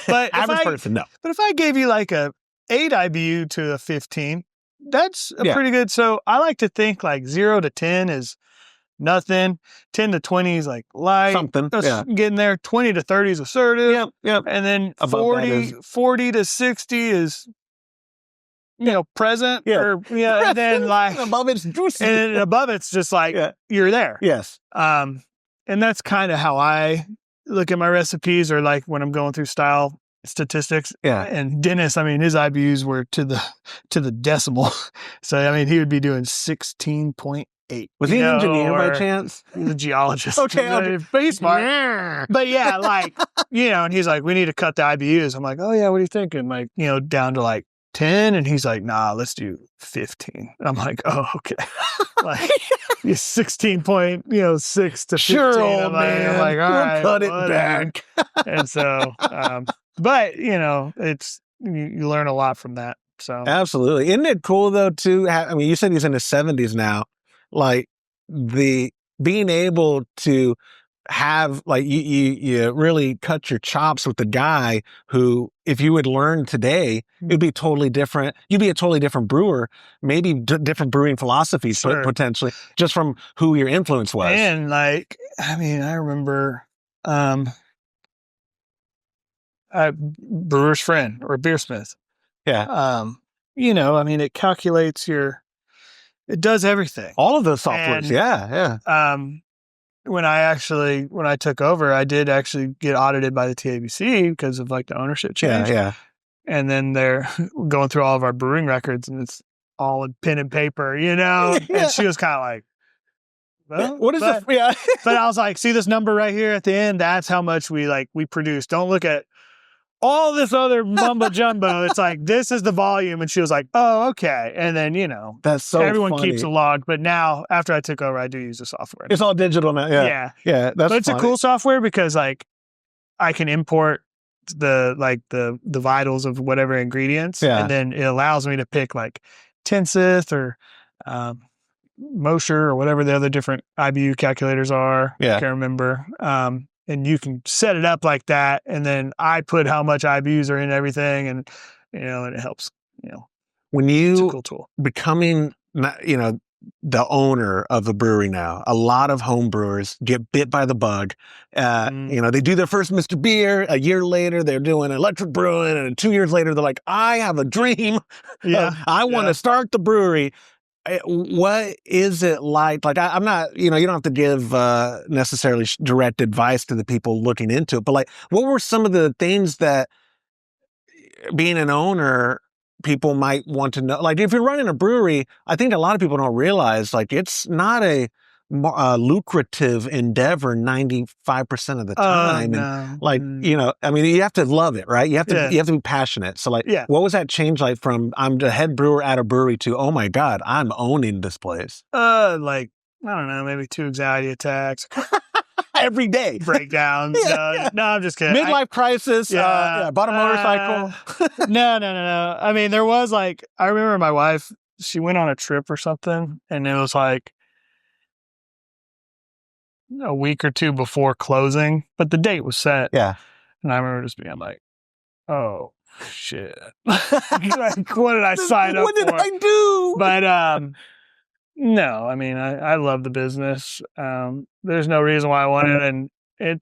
But average person, no. But if I gave you like a 8 IBU to a 15, that's a pretty good. So I like to think like 0 to 10 is nothing. 10 to 20 is like light. Something. Getting there. 20 to 30 is assertive. Yep. And then 40 to 60 is... present, and then like above it's juicy, and above it's just like you're there. Yes. And that's kind of how I look at my recipes, or like when I'm going through style statistics. Yeah. And Dennis, I mean, his IBUs were to the decimal, so I mean, he would be doing 16.8. Was he an engineer by chance? He's a geologist. Okay. But he's smart. But yeah, like and he's like, we need to cut the IBUs. I'm like, oh yeah, what are you thinking? Like, down to like 10, and he's like, nah, let's do 15. I'm like, oh, okay. Like 16.6 to 15. Sure, old man. I'm like, all right, cut it back. And so, but it's you learn a lot from that. So absolutely, isn't it cool though? Too, I mean, you said he's in his 70s now. Like the being able to have like you really cut your chops with the guy who, if you would learn today, it'd be totally different. You'd be a totally different brewer, maybe different brewing philosophies potentially, just from who your influence was. And like, I mean, I remember Brewer's Friend or Beersmith. Yeah. I mean, it calculates it does everything. All of those softwares. Yeah. when I took over, I did actually get audited by the TABC because of like the ownership change. Yeah. And then they're going through all of our brewing records, and it's all in pen and paper, you know? Yeah. And she was kind of like, well, what is it? Yeah. but I was like, see this number right here at the end? That's how much we produce. Don't look at all this other mumbo jumbo. It's like, this is the volume. And she was like, oh, okay. And then, you know, that's so everyone funny. keeps a log. But now, after I took over, I do use the software. It's all digital now. Yeah. That's but it's funny. a cool software because like I can import the vitals of whatever ingredients. Yeah. And then it allows me to pick like Tensith or Mosher or whatever the other different IBU calculators are. Yeah. I can't remember. And you can set it up like that. And then I put how much IBUs are in everything. And, you know, and it helps, you know. When it's a you cool tool. becoming, you know, the owner of a brewery now, a lot of home brewers get bit by the bug. You know, they do their first Mr. Beer. A year later, they're doing electric brewing. And 2 years later, they're like, I have a dream. Yeah. I want to start the brewery. What is it like? Like, I'm not, you know, you don't have to give necessarily direct advice to the people looking into it, but like, what were some of the things that being an owner, people might want to know? Like, if you're running a brewery, I think a lot of people don't realize, like, it's not a lucrative endeavor 95% of the time. No. And like, you know, I mean, you have to love it, right? You have to be passionate. So like, what was that change like from I'm the head brewer at a brewery to, oh my God, I'm owning this place? Like, I don't know, maybe 2 anxiety attacks. Every day. Breakdowns. No, I'm just kidding. Midlife crisis. Bought a motorcycle. No. I mean, there was like, I remember my wife, she went on a trip or something, and it was like a week or 2 before closing, but the date was set. Yeah. And I remember just being like, oh, shit. Like, what did I sign up for? What did I do? But, no, I mean, I love the business. There's no reason why I want it. And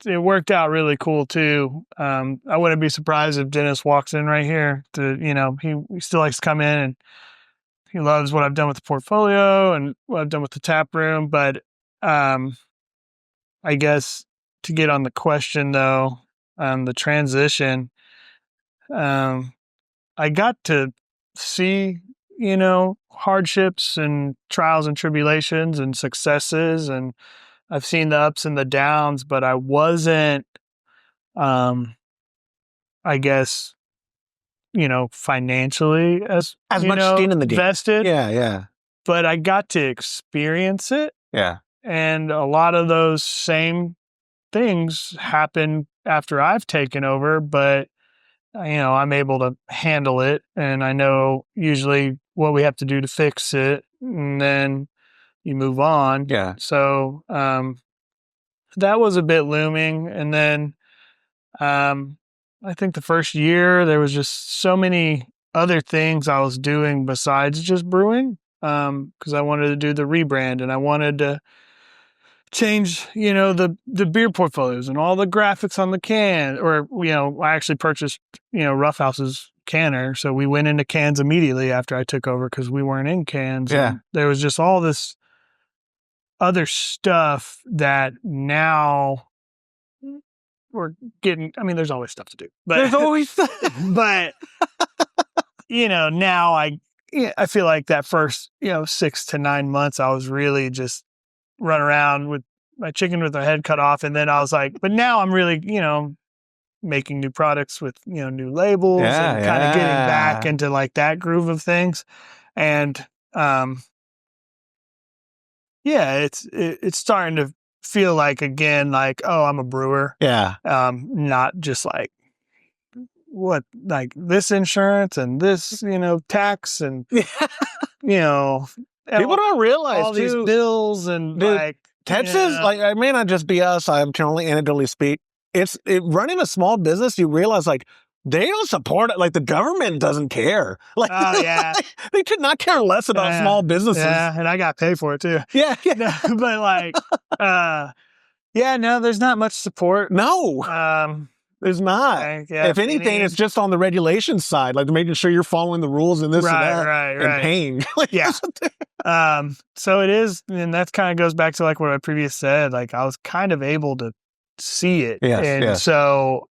it worked out really cool too. I wouldn't be surprised if Dennis walks in right here to, you know, he still likes to come in and he loves what I've done with the portfolio and what I've done with the tap room. But, I guess to get on the question though, the transition, I got to see, you know, hardships and trials and tribulations and successes, and I've seen the ups and the downs, but I wasn't, I guess, you know, financially as much skin in the game. Vested. Yeah. But I got to experience it. Yeah. And a lot of those same things happen after I've taken over, but you know, I'm able to handle it, and I know usually what we have to do to fix it, and then you move on. Yeah. So that was a bit looming, and then I think the first year there was just so many other things I was doing besides just brewing, because I wanted to do the rebrand, and I wanted to change, you know, the beer portfolios and all the graphics on the can, or, you know, I actually purchased, you know, Rough House's canner. So we went into cans immediately after I took over because we weren't in cans. Yeah. And there was just all this other stuff that now we're getting, I mean, there's always stuff to do, but there's always, but you know, now I feel like that first, you know, 6 to 9 months, I was really just run around with my chicken with their head cut off. And then I was like, but now I'm really, you know, making new products with, you know, new labels and kind of getting back into like that groove of things. And, it's starting to feel like, again, like, oh, I'm a brewer. Yeah. Not just like this insurance and this, you know, tax and, you know, people don't realize all these bills and like Texas, like, it may not just be us. I'm can only anecdotally speak. It's running a small business. You realize like they don't support it. Like the government doesn't care. Like, oh yeah, they could not care less about small businesses. Yeah, and I got paid for it too. Yeah. But like, no, there's not much support. No. There's not. Like, yeah, if anything, it's just on the regulation side, like making sure you're following the rules and this and that, and paying. Yeah. So it is, and that kind of goes back to like what I previously said. Like I was kind of able to see it, and so,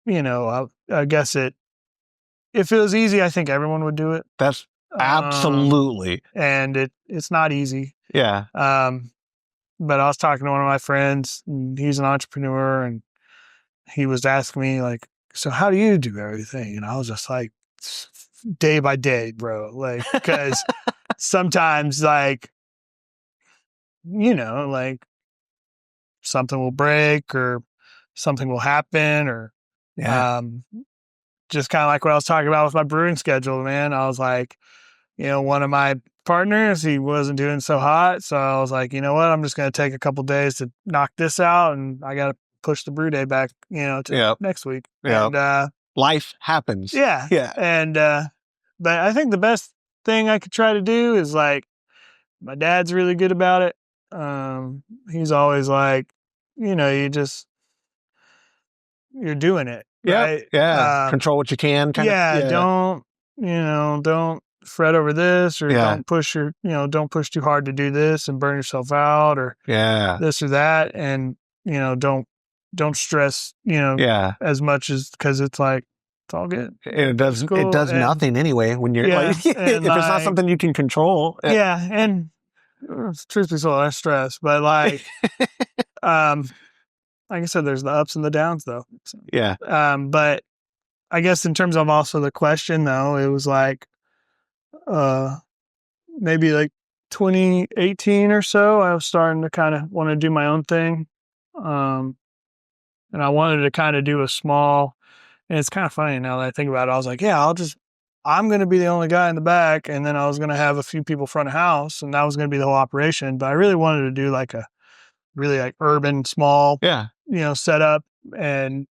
you know, I guess if it was easy, I think everyone would do it. That's absolutely, and it's not easy. Yeah. But I was talking to one of my friends, and he's an entrepreneur, and he was asking me like, so how do you do everything? And I was just like, day by day, bro. Like, because sometimes like, you know, like something will break or something will happen or, just kind of like what I was talking about with my brewing schedule, man. I was like, you know, one of my partners, he wasn't doing so hot. So I was like, you know what? I'm just going to take a couple days to knock this out. And I got to push the brew day back, you know, to next week. Yeah. And, life happens. Yeah. Yeah. And, but I think the best thing I could try to do is like, my dad's really good about it. He's always like, you know, you're doing it. Right? Yeah. Control what you can. Don't fret over this or don't push don't push too hard to do this and burn yourself out or this or that. And, you know, don't stress, as much as, cause it's like, it's all good. It does nothing anyway when you're like, if it's not something you can control. Yeah. And truth be told, I stress, but like, like I said, there's the ups and the downs though. So, but I guess in terms of also the question though, it was like, maybe like 2018 or so, I was starting to kind of want to do my own thing. And I wanted to kind of do a small, and it's kind of funny now that I think about it. I was like, I'm going to be the only guy in the back. And then I was going to have a few people front of house and that was going to be the whole operation. But I really wanted to do like a really like urban, small, setup and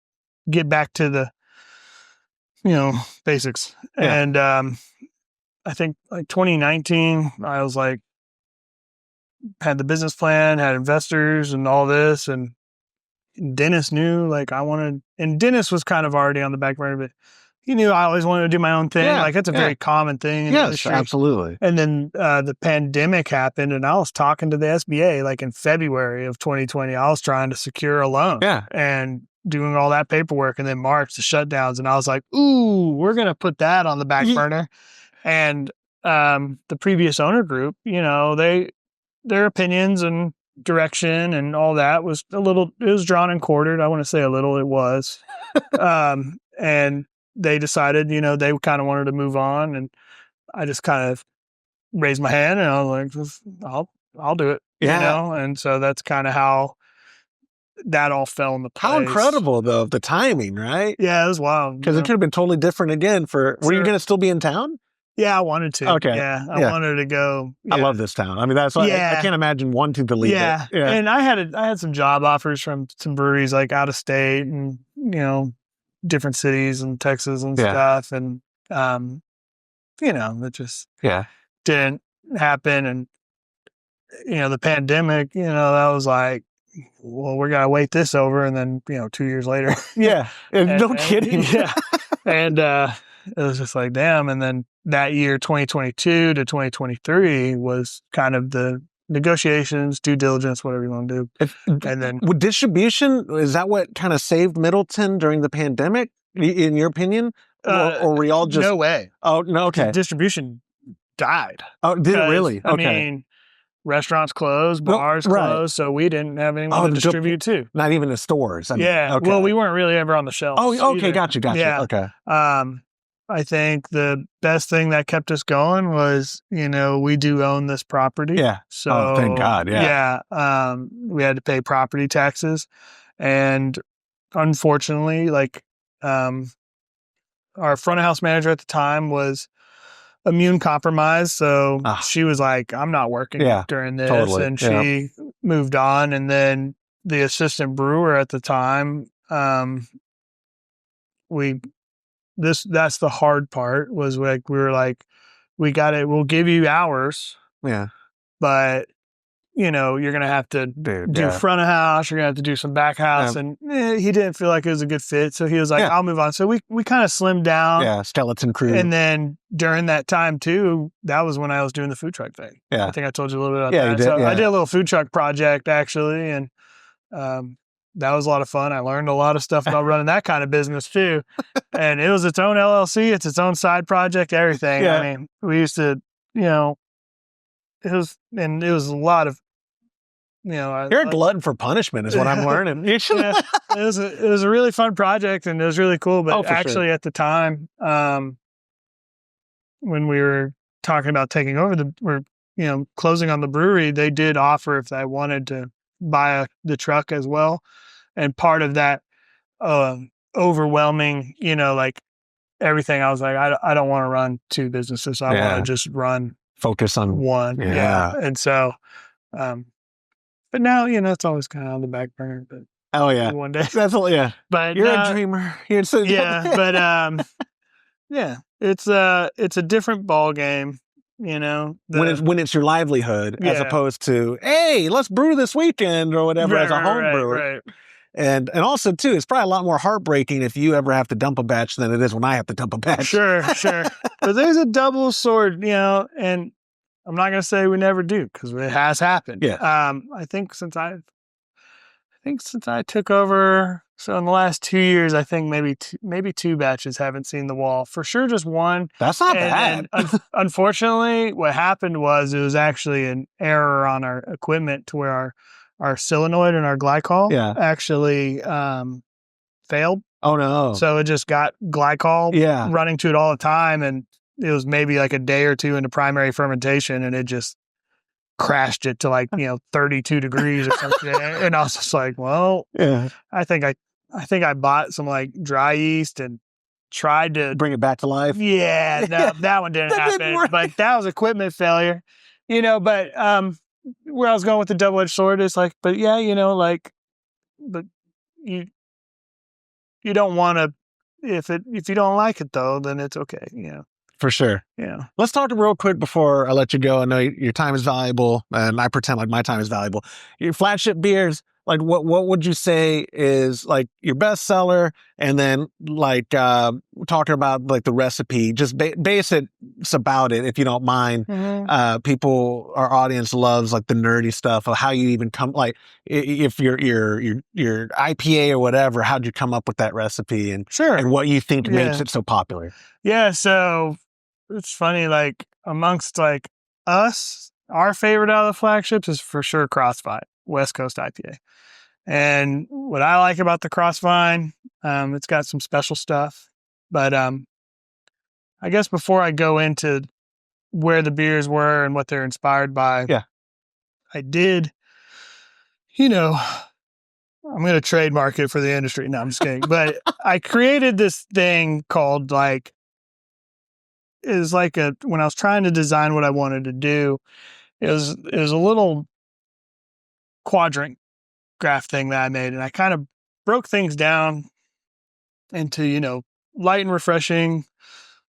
get back to the, basics. Yeah. And, I think like 2019, I was like, had the business plan, had investors and all this. And Dennis knew like and Dennis was kind of already on the back burner, but he knew I always wanted to do my own thing. Yeah, like that's a very common thing. In the industry. Absolutely. And then the pandemic happened and I was talking to the SBA like in February of 2020. I was trying to secure a loan and doing all that paperwork. And then March, the shutdowns. And I was like, ooh, we're going to put that on the back burner. And the previous owner group, their opinions and direction and all that was it was drawn and quartered. I want to say a little, it was. And they decided, they kind of wanted to move on. And I just kind of raised my hand and I was like, I'll do it. And so that's kind of how that all fell into place. How incredible though, the timing, right? Yeah, it was wild. Because it could have been totally different again were you going to still be in town? Yeah, I wanted to. Okay. Yeah, I wanted to go. Yeah. I love this town. I mean, that's why I can't imagine wanting to leave it. Yeah. And I had some job offers from some breweries like out of state and, different cities in Texas and stuff. And, it just didn't happen. And, the pandemic, that was like, well, we're going to wait this over. And then, 2 years later. Yeah. No kidding. Yeah. And it was just like, damn. And then that year, 2022 to 2023 was kind of the negotiations, due diligence, whatever you want to do. And then with distribution, is that what kind of saved Middleton during the pandemic, in your opinion? Or were y'all just... No way. Oh, no, okay. Distribution died. Oh, did it really? Okay. I mean, restaurants closed, bars closed, so we didn't have anyone to distribute to. Not even the stores. Okay. Well, we weren't really ever on the shelves. Oh, okay, gotcha. Yeah. Okay. I think the best thing that kept us going was, we do own this property. Yeah. So thank God. Yeah. Yeah. We had to pay property taxes, and unfortunately, like, our front of house manager at the time was immune compromised. So she was like, I'm not working during this. Totally. And she moved on. And then the assistant brewer at the time, that's the hard part was like, we were like, we got it. We'll give you hours. Yeah. But, you're going to have to Dude, do front of house. You're going to have to do some back house. And he didn't feel like it was a good fit. So he was like, I'll move on. So we kind of slimmed down. Yeah, skeleton crew. And then during that time too, that was when I was doing the food truck thing. Yeah. I think I told you a little bit about that. You did, so I did a little food truck project actually. And that was a lot of fun. I learned a lot of stuff about running that kind of business too. And it was its own LLC. It's its own side project, everything. Yeah. I mean, we used to, it was a lot of, you're a glutton for punishment is what I'm learning. Yeah, it was a really fun project and it was really cool. But actually at the time, when we were talking about taking over closing on the brewery, they did offer if I wanted to buy the truck as well. And part of that, overwhelming, like everything, I was like, I don't want to run two businesses. I want to just focus on one. Yeah. And so, but now, it's always kind of on the back burner, but one day. Definitely. Yeah. But you're a dreamer. But it's a different ball game, when it's your livelihood as opposed to, hey, let's brew this weekend or whatever as a home brewer. Right. And also too, it's probably a lot more heartbreaking if you ever have to dump a batch than it is when I have to dump a batch. Sure. But there's a double sword, and I'm not going to say we never do because it has happened. Yeah. I think since I took over, so in the last 2 years, I think maybe two batches haven't seen the wall. For sure, just one. That's not bad. And unfortunately, what happened was it was actually an error on our equipment to where our solenoid and our glycol actually failed. Oh, no. So it just got glycol running to it all the time. And it was maybe like a day or two into primary fermentation and it just crashed it to 32 degrees or something. And I was just like, well, I think I bought some dry yeast and tried to bring it back to life. Yeah, no, that one didn't happen. But that was equipment failure, but where I was going with the double-edged sword is but you don't want to, if you don't like it though, then it's okay. For sure. Yeah. Let's talk real quick before I let you go. I know your time is valuable and I pretend like my time is valuable. Your flagship beers, what would you say is your best seller? And then talking about the recipe, just basics about it, if you don't mind. Mm-hmm. Our audience loves the nerdy stuff of how you even come, if your IPA or whatever, how'd you come up with that recipe and what you think makes it so popular? Yeah. So it's funny, amongst us, our favorite out of the flagships is for sure Crossvine, West Coast IPA. And what I like about the Crossvine, it's got some special stuff. But I guess before I go into where the beers were and what they're inspired by, I did, I'm going to trademark it for the industry. No, I'm just kidding. But I created this thing called when I was trying to design what I wanted to do, it was a little quadrant graph thing that I made. And I kind of broke things down into, light and refreshing,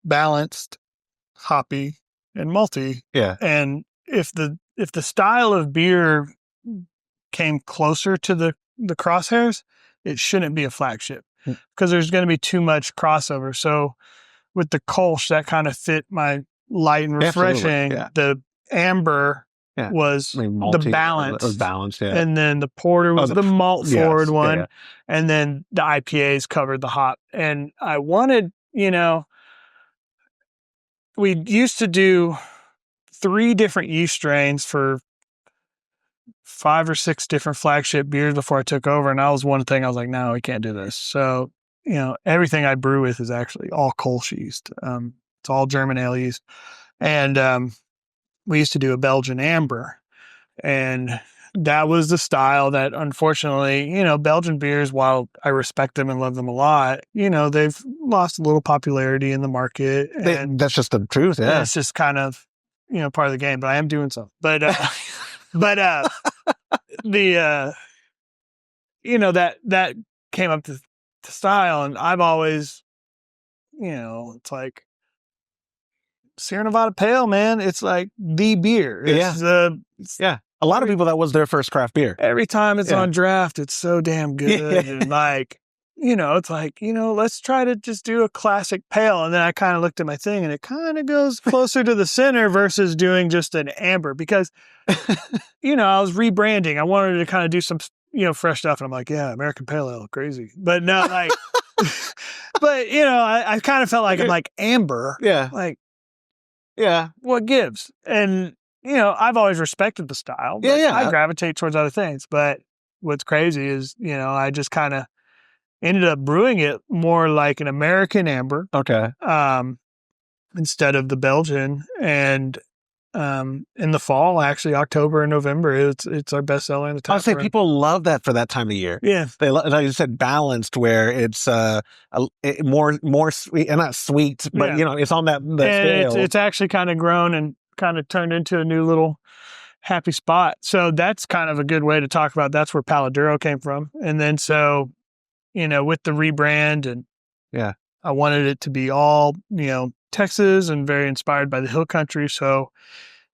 balanced, hoppy, and malty. Yeah. And if the style of beer came closer to the crosshairs, it shouldn't be a flagship because there's going to be too much crossover. So with the Kolsch, that kind of fit my light and refreshing. Yeah. The amber was malty, the balance. It was balanced, yeah. And then the porter was the malt forward one. Yeah. And then the IPAs covered the hop. And I wanted, we used to do 3 different yeast strains for 5 or 6 different flagship beers before I took over. And that was one thing I was like, no, we can't do this. So, everything I brew with is actually all Kolsch yeast. It's all German ale yeast. And we used to do a Belgian amber. And that was the style that, unfortunately, Belgian beers, while I respect them and love them a lot, they've lost a little popularity in the market. And that's just the truth. Yeah. It's just kind of, part of the game, but I am doing so. But, that came up to style. And I've always, it's Sierra Nevada Pale, man. It's the beer. It's A lot of people, that was their first craft beer. Every time it's on draft, it's so damn good. Yeah. And like, it's like, let's try to just do a classic pale. And then I kind of looked at my thing and it kind of goes closer to the center versus doing just an amber because, I was rebranding. I wanted to kind of do some, fresh stuff. And I'm like, yeah, American Pale Ale, crazy. But no, like, but, I kind of felt like I'm like amber. Yeah. Like, yeah. What gives? And, I've always respected the style. But Yeah. I gravitate towards other things. But what's crazy is, I just kind of ended up brewing it more like an American amber. Okay. Instead of the Belgian. And in the fall, actually, October and November, it's our best seller in the top. I'd say people love that for that time of year. Yeah. They, like you said, balanced, where it's more sweet, and not sweet, but it's on that scale. It's actually kind of grown and kind of turned into a new little happy spot. So that's kind of a good way to talk about. That's where Paladuro came from. And then so, with the rebrand and I wanted it to be all, Texas and very inspired by the hill country. So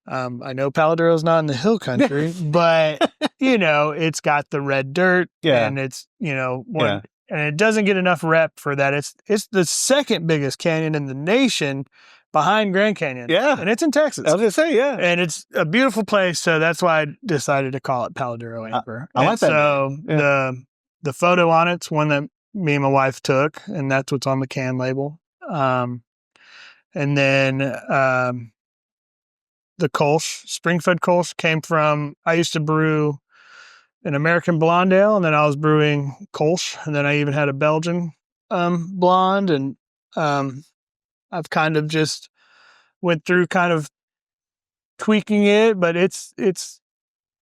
I know Paladuro's not in the hill country, but it's got the red dirt and it's, and it doesn't get enough rep for that. It's the second biggest canyon in the nation behind Grand Canyon. Yeah. And it's in Texas. I was going to say, yeah. And it's a beautiful place. So that's why I decided to call it Paladuro Amber. I like that. So the photo on it's one that me and my wife took, and that's what's on the can label. And then the Kolsch, spring-fed Kolsch, came from, I used to brew an American blonde ale, and then I was brewing Kolsch, and then I even had a Belgian blonde, and I've kind of just went through kind of tweaking it, but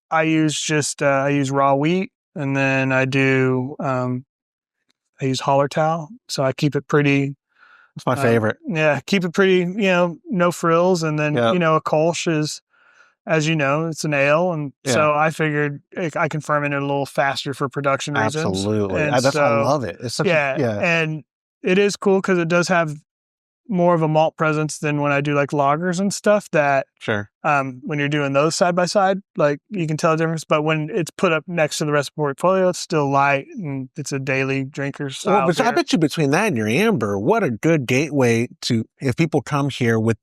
I use raw wheat, and then I use Hallertau, so I keep it pretty. It's my favorite. Yeah, keep it pretty, no frills. And then, a Kolsch is, as you know, it's an ale. And so I figured I can ferment it a little faster for production reasons. Absolutely. And That's why I love it. It's such and it is cool because it does have more of a malt presence than when I do like lagers and stuff that when you're doing those side by side, like you can tell the difference. But when it's put up next to the rest of the portfolio, it's still light and it's a daily drinker style. Well, but I bet you between that and your amber, what a good gateway to, if people come here with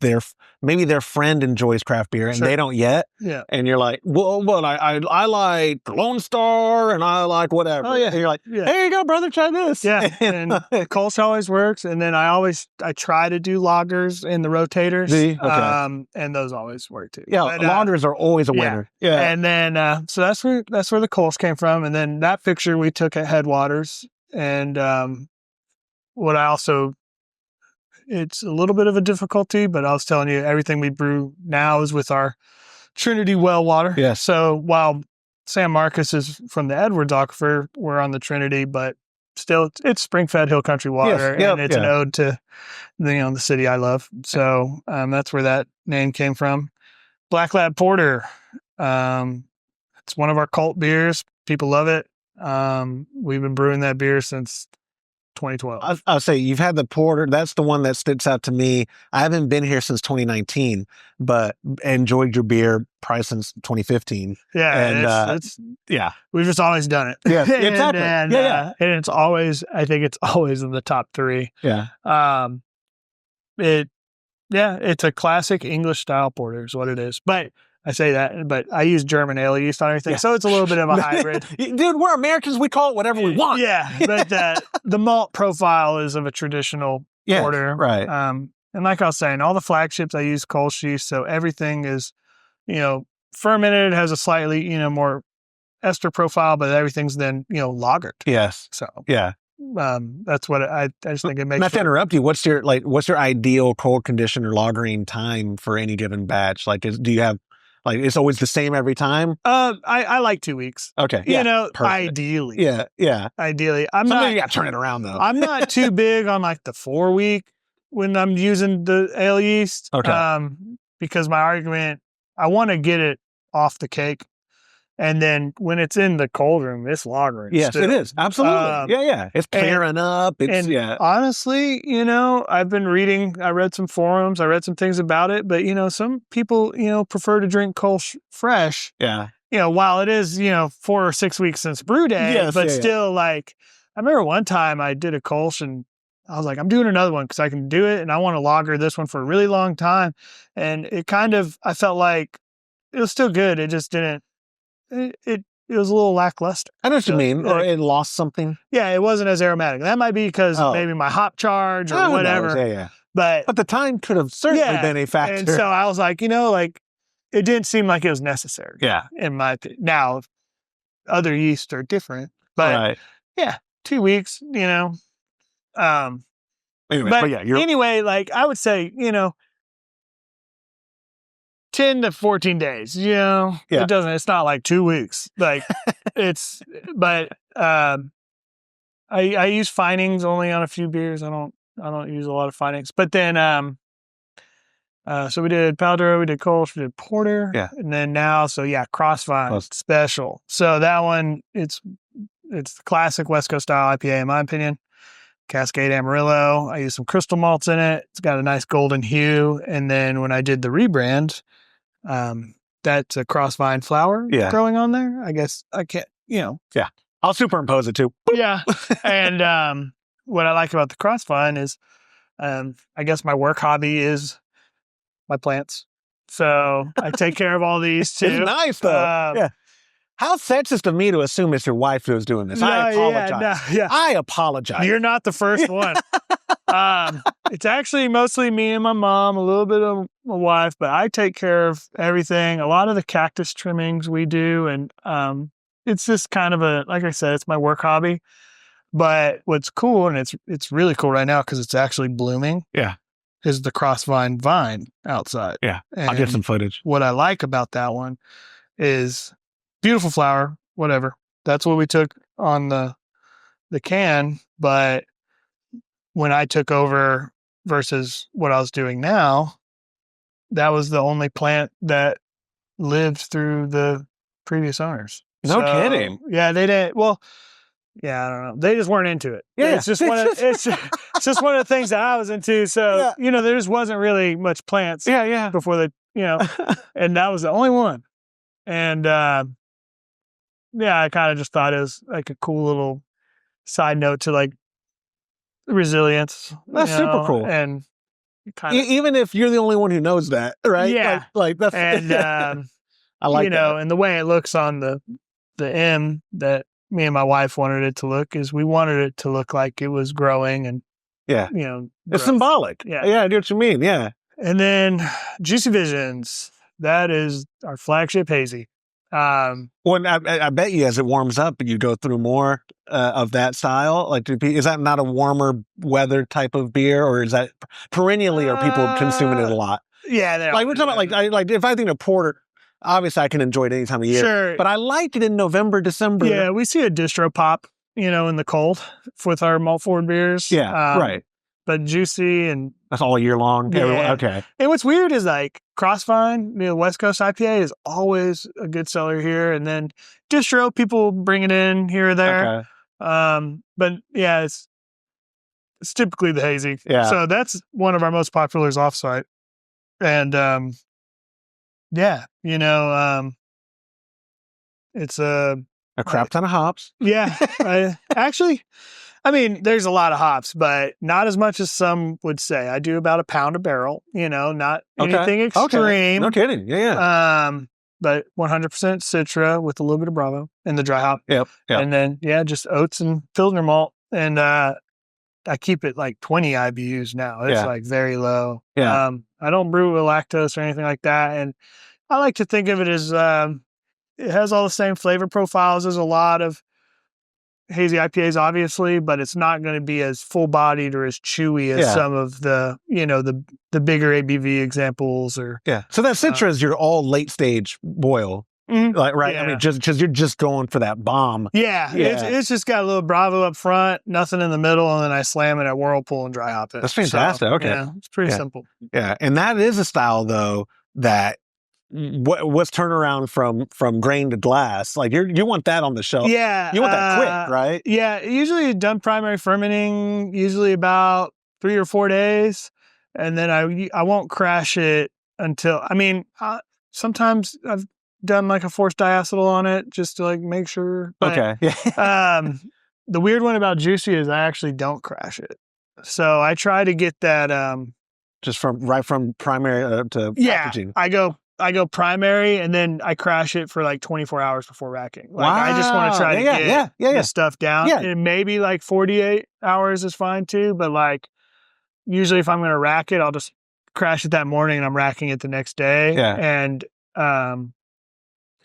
maybe their friend enjoys craft beer and they don't yet. Yeah. And you're like, well, I like Lone Star and I like whatever. Oh yeah. And you're like, hey, you go, brother, try this. Yeah. And Kolsch always works. And then I try to do lagers in the rotators. Okay. And those always work too. Yeah. But, lagers are always a winner. Yeah. And then, so that's where the Kolsch came from. And then that picture we took at Headwaters. And, it's a little bit of a difficulty, but I was telling you, everything we brew now is with our Trinity well water. Yeah. So while San Marcos is from the Edwards Aquifer, we're on the Trinity, but still it's spring-fed hill country water, and it's an ode to the city I love. So that's where that name came from. Black Lab Porter. It's one of our cult beers. People love it. We've been brewing that beer since 2012. I'll say you've had the porter. That's the one that sticks out to me. I haven't been here since 2019, but enjoyed your beer probably since 2015. Yeah. And we've just always done it. Yeah, exactly. And it's always, I think it's always in the top 3. Yeah. It's a classic English style porter is what it is. But I say that, but I use German ale yeast on everything. So it's a little bit of a hybrid. Dude, we're Americans. We call it whatever we want. Yeah. But the malt profile is of a traditional porter. Right. And like I was saying, all the flagships I use Kolsch yeast. So everything is, fermented, has a slightly, more ester profile, but everything's then, lagered. Yes. So, that's what I just think it makes. Not to interrupt you, what's your ideal cold condition or lagering time for any given batch? Like, do you have, like, it's always the same every time? I like 2 weeks. Okay. Perfect. Ideally. Yeah. Ideally. Sometimes you got to turn it around, though. I'm not too big on, like, the 4 week when I'm using the ale yeast. Okay. Because my argument, I want to get it off the cake. And then when it's in the cold room, it's lagering. Yes, still. it is. Absolutely. It's clearing up. Honestly, I've been reading, I read some forums, I read some things about it, but, some people, prefer to drink Kolsch fresh. Yeah. while it is, 4 or 6 weeks since brew day, Yes, but yeah, still like, I remember one time I did a Kolsch and I was like, I'm doing another one because I can do it and I want to lager this one for a really long time. And I felt like it was still good. It just didn't, it was a little lackluster. I know what you mean. Or like, it lost something. Yeah, it wasn't as aromatic. That might be because maybe my hop charge or whatever. Knows? Yeah. But the time could have certainly been a factor. And so I was like, like it didn't seem like it was necessary. Yeah. In my opinion. Now, other yeasts are different. But yeah, 2 weeks, Anyway, but yeah, anyway, like I would say, 10 to 14 days, it's not like 2 weeks. Like but I use finings only on a few beers. I don't use a lot of finings. But then so we did Paldero, we did Kolsch, we did Porter. Yeah. And then now, Crossvine Special. So that one, it's the classic West Coast style IPA in my opinion. Cascade Amarillo. I used some crystal malts in it. It's got a nice golden hue. And then when I did the rebrand, that's a Crossvine flower growing on there. I guess I can't, Yeah. I'll superimpose it too. Yeah. And what I like about the Crossvine is I guess my work hobby is my plants. So I take care of all these too. It's nice though. How sexist of me to assume it's your wife who's doing this. I apologize. I apologize. You're not the first one. It's actually mostly me and my mom, a little bit of my wife, but I take care of everything. A lot of the cactus trimmings we do. And it's just kind of like I said, it's my work hobby. But what's cool, and it's really cool right now because it's actually blooming. Yeah. Is the Crossvine vine outside. Yeah. And I'll get some footage. What I like about that one is beautiful flower, whatever. That's what we took on the can. But when I took over versus what I was doing now, that was the only plant that lived through the previous owners. No kidding. Yeah, they didn't. Well, yeah, I don't know. They just weren't into it. Yeah. It's just it's just one of the things that I was into. So, there just wasn't really much plants. Yeah. Before they, and that was the only one. And, I kind of just thought it was like a cool little side note to like resilience. That's super cool. And even if you're the only one who knows that, right? Yeah. Like that's, and, I like that. And the way it looks on the M that me and my wife wanted it to look is we wanted it to look like it was growing and, it's symbolic. Yeah. I know what you mean. Yeah. And then Juicy Visions, that is our flagship hazy. Well, I bet you as it warms up, you go through more of that style. Like, is that not a warmer weather type of beer, or is that perennially are people consuming it a lot? Yeah, like we're talking about like if I think of porter, obviously I can enjoy it any time of year. Sure. But I like it in November, December. Yeah, we see a distro pop, in the cold with our malt forward beers. Yeah, right. But juicy and that's all year long. Yeah. Okay. And what's weird is like Crossvine, West Coast IPA is always a good seller here, and then distro people bring it in here or there. Okay. But yeah, it's typically the hazy. Yeah. So that's one of our most popular offsite, and it's a crap ton of hops. Yeah. There's a lot of hops, but not as much as some would say. I do about a pound a barrel, not anything extreme. Okay. No kidding. Yeah. But 100% Citra with a little bit of Bravo in the dry hop. Yep. And then, just oats and Pilsner malt. And I keep it like 20 IBUs now. It's like very low. Yeah. I don't brew with lactose or anything like that. And I like to think of it as it has all the same flavor profiles as a lot of hazy IPAs, obviously, but it's not going to be as full-bodied or as chewy as some of the, the bigger ABV examples. Or so that Citra is your all late stage boil, like right? Yeah. I mean, just you're just going for that bomb. Yeah. It's just got a little Bravo up front, nothing in the middle, and then I slam it at Whirlpool and dry hop it. That's fantastic. So, okay, it's pretty simple. Yeah, and that is a style though that. What's turnaround from grain to glass? Like you want that on the shelf. Yeah. You want that quick, right? Yeah. Usually done primary fermenting, usually about 3 or 4 days. And then I won't crash it until, sometimes I've done like a forced diacetyl on it just to like make sure. But, Okay. Yeah. the weird one about Juicy is I actually don't crash it. So I try to get that. Just from primary to packaging. I go primary and then I crash it for like 24 hours before racking. Like I just want to try to get the stuff down. Yeah. And maybe like 48 hours is fine too. But like usually if I'm going to rack it, I'll just crash it that morning and I'm racking it the next day. Yeah. And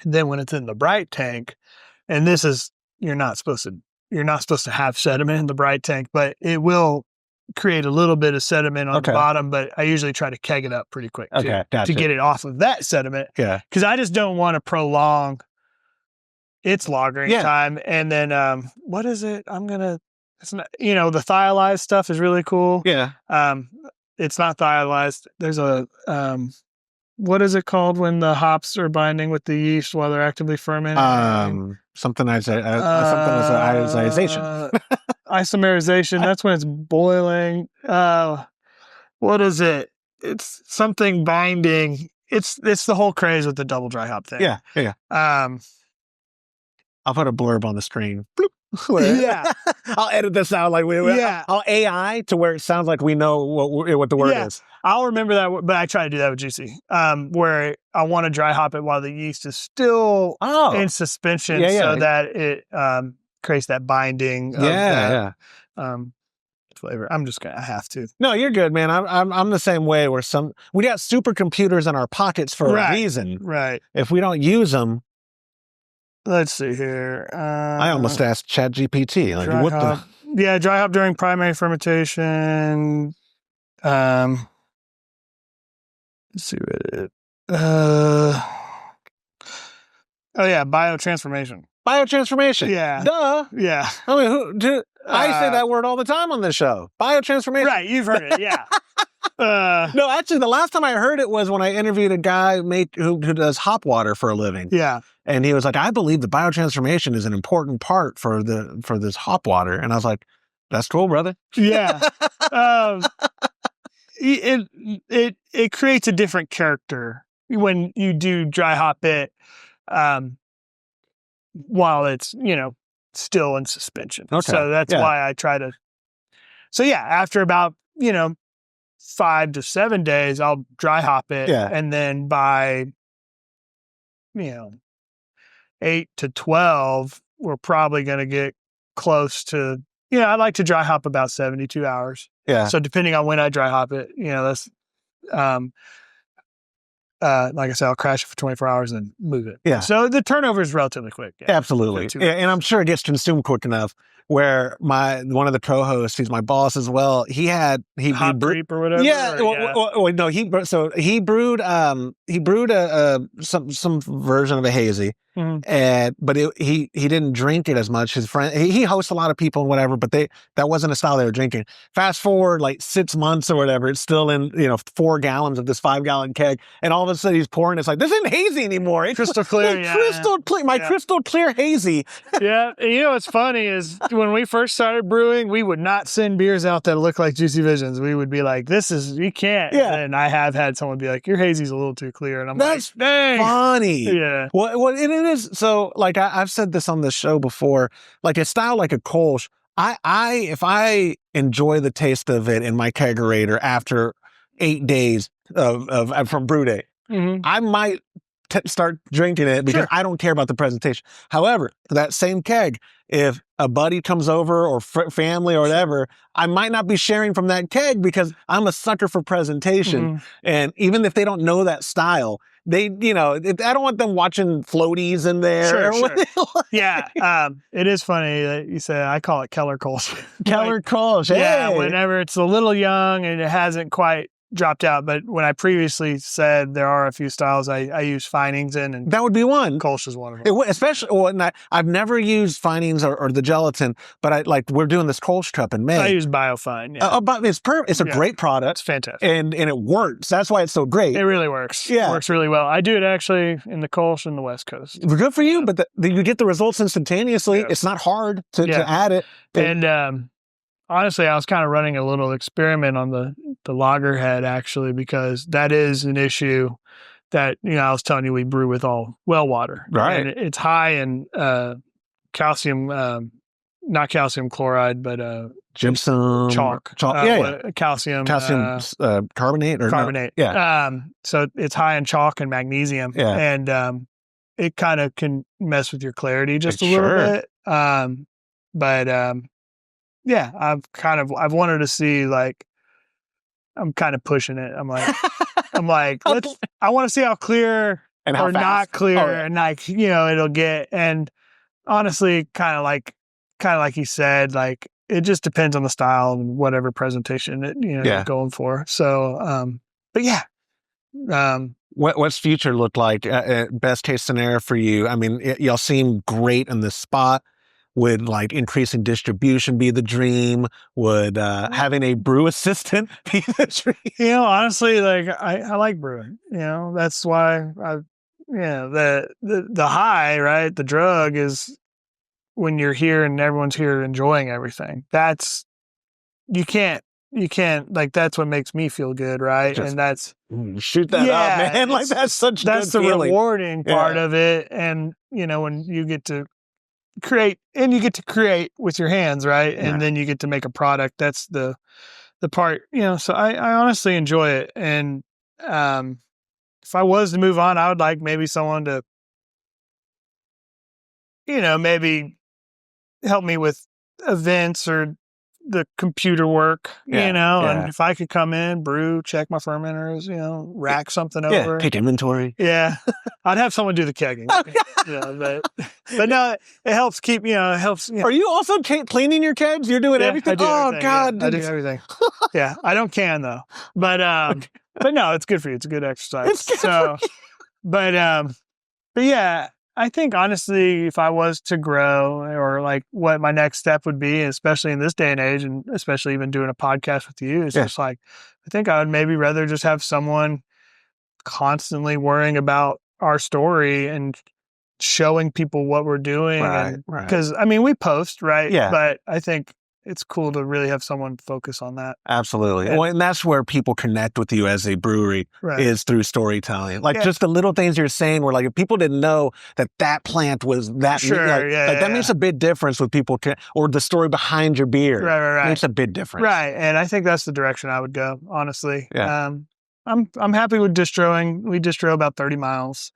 then when it's in the bright tank, and this is, you're not supposed to have sediment in the bright tank, but it will create a little bit of sediment on the bottom, but I usually try to keg it up pretty quick to get it off of that sediment. Yeah. Because I just don't want to prolong its lagering time. And then what is it? It's not, the thiolized stuff is really cool. Yeah. It's not thiolized. There's a what is it called when the hops are binding with the yeast while they're actively fermenting? Something as isolation. Isomerization. That's when it's boiling. What is it? It's something binding. It's the whole craze with the double dry hop thing. Yeah. I'll put a blurb on the screen. Bloop. Yeah. I'll edit this out I'll AI to where it sounds like we know what the word is. I'll remember that, but I try to do that with Juicy, where I want to dry hop it while the yeast is still in suspension, so that it creates that binding. Flavor. I have to. No, you're good, man. I'm the same way. Where we got supercomputers in our pockets for a reason. Right. If we don't use them. Let's see here. I almost asked ChatGPT. Like, what hop. Dry hop during primary fermentation. Let's see what it. Biotransformation. Biotransformation. Yeah. Duh. Yeah. I mean, I say that word all the time on this show. Biotransformation. Right. You've heard it. Yeah. No, actually, the last time I heard it was when I interviewed a guy who does hop water for a living. Yeah. And he was like, I believe the biotransformation is an important part for this hop water. And I was like, that's cool, brother. Yeah. It creates a different character when you do dry hop it while it's, still in suspension. Okay. So that's why I try to. So after about, 5 to 7 days, I'll dry hop it. Yeah. And then by, 8 to 12, we're probably going to get close to, I like to dry hop about 72 hours. Yeah. So depending on when I dry hop it, that's, like I said, I'll crash it for 24 hours and move it. Yeah. So the turnover is relatively quick. Yeah. Absolutely. Yeah, and I'm sure it gets consumed quick enough where one of the co-hosts, he's my boss as well. He Hop creep or whatever. Yeah. No, he brewed some version of a hazy. Mm-hmm. But he didn't drink it as much. His friend, he hosts a lot of people and whatever, but that wasn't a style they were drinking. Fast forward like 6 months or whatever, it's still in 4 gallons of this 5-gallon keg, and all of a sudden he's pouring. It's like, this isn't hazy anymore. It's crystal clear. Crystal clear. My crystal clear hazy. Yeah, and what's funny is when we first started brewing, we would not send beers out that look like Juicy Visions. We would be like, you can't. Yeah. And I have had someone be like, your hazy's a little too clear, and that's dang. Funny. Yeah. Well, it is. So, like I've said this on the show before, like a style like a Kolsch, if I enjoy the taste of it in my kegerator after 8 days from brew day, mm-hmm. I might start drinking it because I don't care about the presentation. However, that same keg, if a buddy comes over or family or whatever, I might not be sharing from that keg because I'm a sucker for presentation. Mm-hmm. And even if they don't know that style, I don't want them watching floaties in there. Sure. Yeah. It is funny that you say, I call it Keller Kolsch. Keller Kolsch. Hey. Yeah. Whenever it's a little young and it hasn't quite dropped out, but when I previously said there are a few styles I use Feinings in, and that would be one. Kolsch is one of them. I've never used Feinings or the gelatin, but we're doing this Kolsch cup in May. I use Biofine. Yeah. But it's a great product. It's fantastic, and it works. That's why it's so great. It really works. Yeah, it works really well. I do it actually in the Kolsch in the West Coast. Good for you, but you get the results instantaneously. Yeah. It's not hard to add it. And honestly, I was kind of running a little experiment on the lager head, actually, because that is an issue that, I was telling you we brew with all well water. Right. And it's high in calcium, not calcium chloride, but gypsum, chalk. Calcium carbonate or carbonate. No? Yeah. So it's high in chalk and magnesium. Yeah. And it kind of can mess with your clarity just a little bit. Yeah, I've wanted to see, like, I'm kind of pushing it. I'm like, I want to see how clear and how or fast. Not clear, and like, it'll get. And honestly, kind of like you said, like, it just depends on the style and whatever presentation it, you're going for. So, but yeah. What's future look like? Best case scenario for you? I mean, y'all seem great in this spot. Would like increasing distribution be the dream? Would having a brew assistant be the dream? Honestly, like I like brewing. That's why the high, right? The drug is when you're here and everyone's here enjoying everything. That's you can't like, that's what makes me feel good, right? And that's shoot that up, man. Like that's the feeling. Rewarding part of it. And when you get to create with your hands, right? And then you get to make a product. That's the part, so I honestly enjoy it. And if I was to move on, I would like maybe someone to maybe help me with events or the computer work, and if I could come in, brew, check my fermenters, rack something over. Take inventory. Yeah. I'd have someone do the kegging. But no, it helps keep, it helps. Are you also cleaning your kegs? You're doing everything? I do everything. God. I do everything. Yeah. I don't can though, but no, it's good for you. It's a good exercise. It's good for you. But yeah, I think honestly, if I was to grow, or like what my next step would be, especially in this day and age, and especially even doing a podcast with you, is just like, I think I would maybe rather just have someone constantly worrying about our story and showing people what we're doing. Right. Because I mean, we post, right? Yeah. But I think it's cool to really have someone focus on that. Absolutely. Well, and that's where people connect with you as a brewery, is through storytelling. Like just the little things you're saying where, like, if people didn't know that plant was that, that makes a big difference with people, or the story behind your beer. Right. Makes a big difference. Right. And I think that's the direction I would go, honestly. Yeah. I'm happy with distroing. We distro about 30 miles.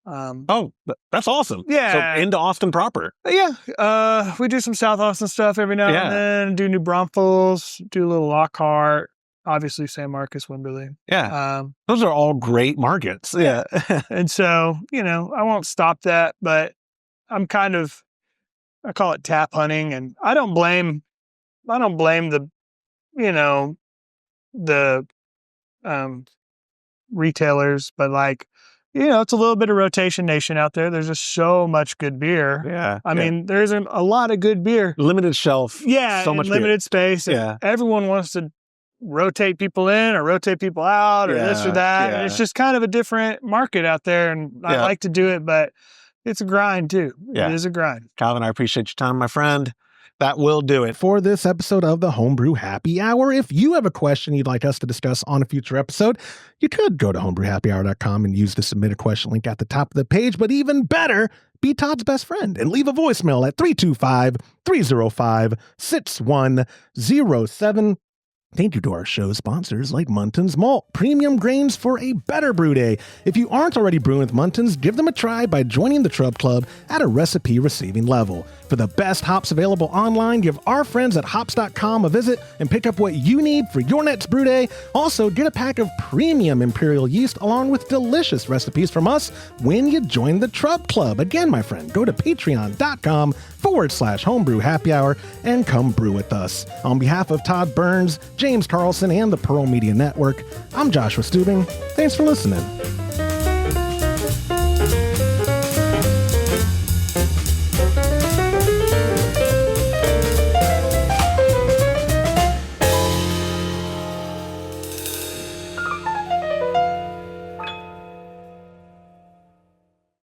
That's awesome. Yeah. So into Austin proper. Yeah. We do some South Austin stuff every now and then, do New Braunfels, do a little Lockhart, obviously San Marcos, Wimberley. Yeah. Those are all great markets. Yeah. And so, I won't stop that, but I call it tap hunting, and I don't blame the, the retailers, but like, it's a little bit of Rotation Nation out there. There's just so much good beer. Yeah. I mean, there's a lot of good beer. Limited shelf. Yeah. So much limited beer. space. Yeah. Everyone wants to rotate people in or rotate people out or this or that. Yeah. And it's just kind of a different market out there. And I like to do it, but it's a grind too. Yeah. It is a grind. Calvin, I appreciate your time, my friend. That will do it for this episode of the Homebrew Happy Hour. If you have a question you'd like us to discuss on a future episode, you could go to homebrewhappyhour.com and use the submit a question link at the top of the page. But even better, be Todd's best friend and leave a voicemail at 325-305-6107. Thank you to our show sponsors like Muntons Malt, premium grains for a better brew day. If you aren't already brewing with Muntons, give them a try by joining the Trub Club at a recipe receiving level. For the best hops available online, give our friends at hops.com a visit and pick up what you need for your next brew day. Also, get a pack of premium imperial yeast along with delicious recipes from us when you join the Trub Club. Again, my friend, go to patreon.com/homebrew happy hour and come brew with us. On behalf of Todd Burns, James Carlson, and the Pearl Media Network, I'm Joshua Stubing. Thanks for listening.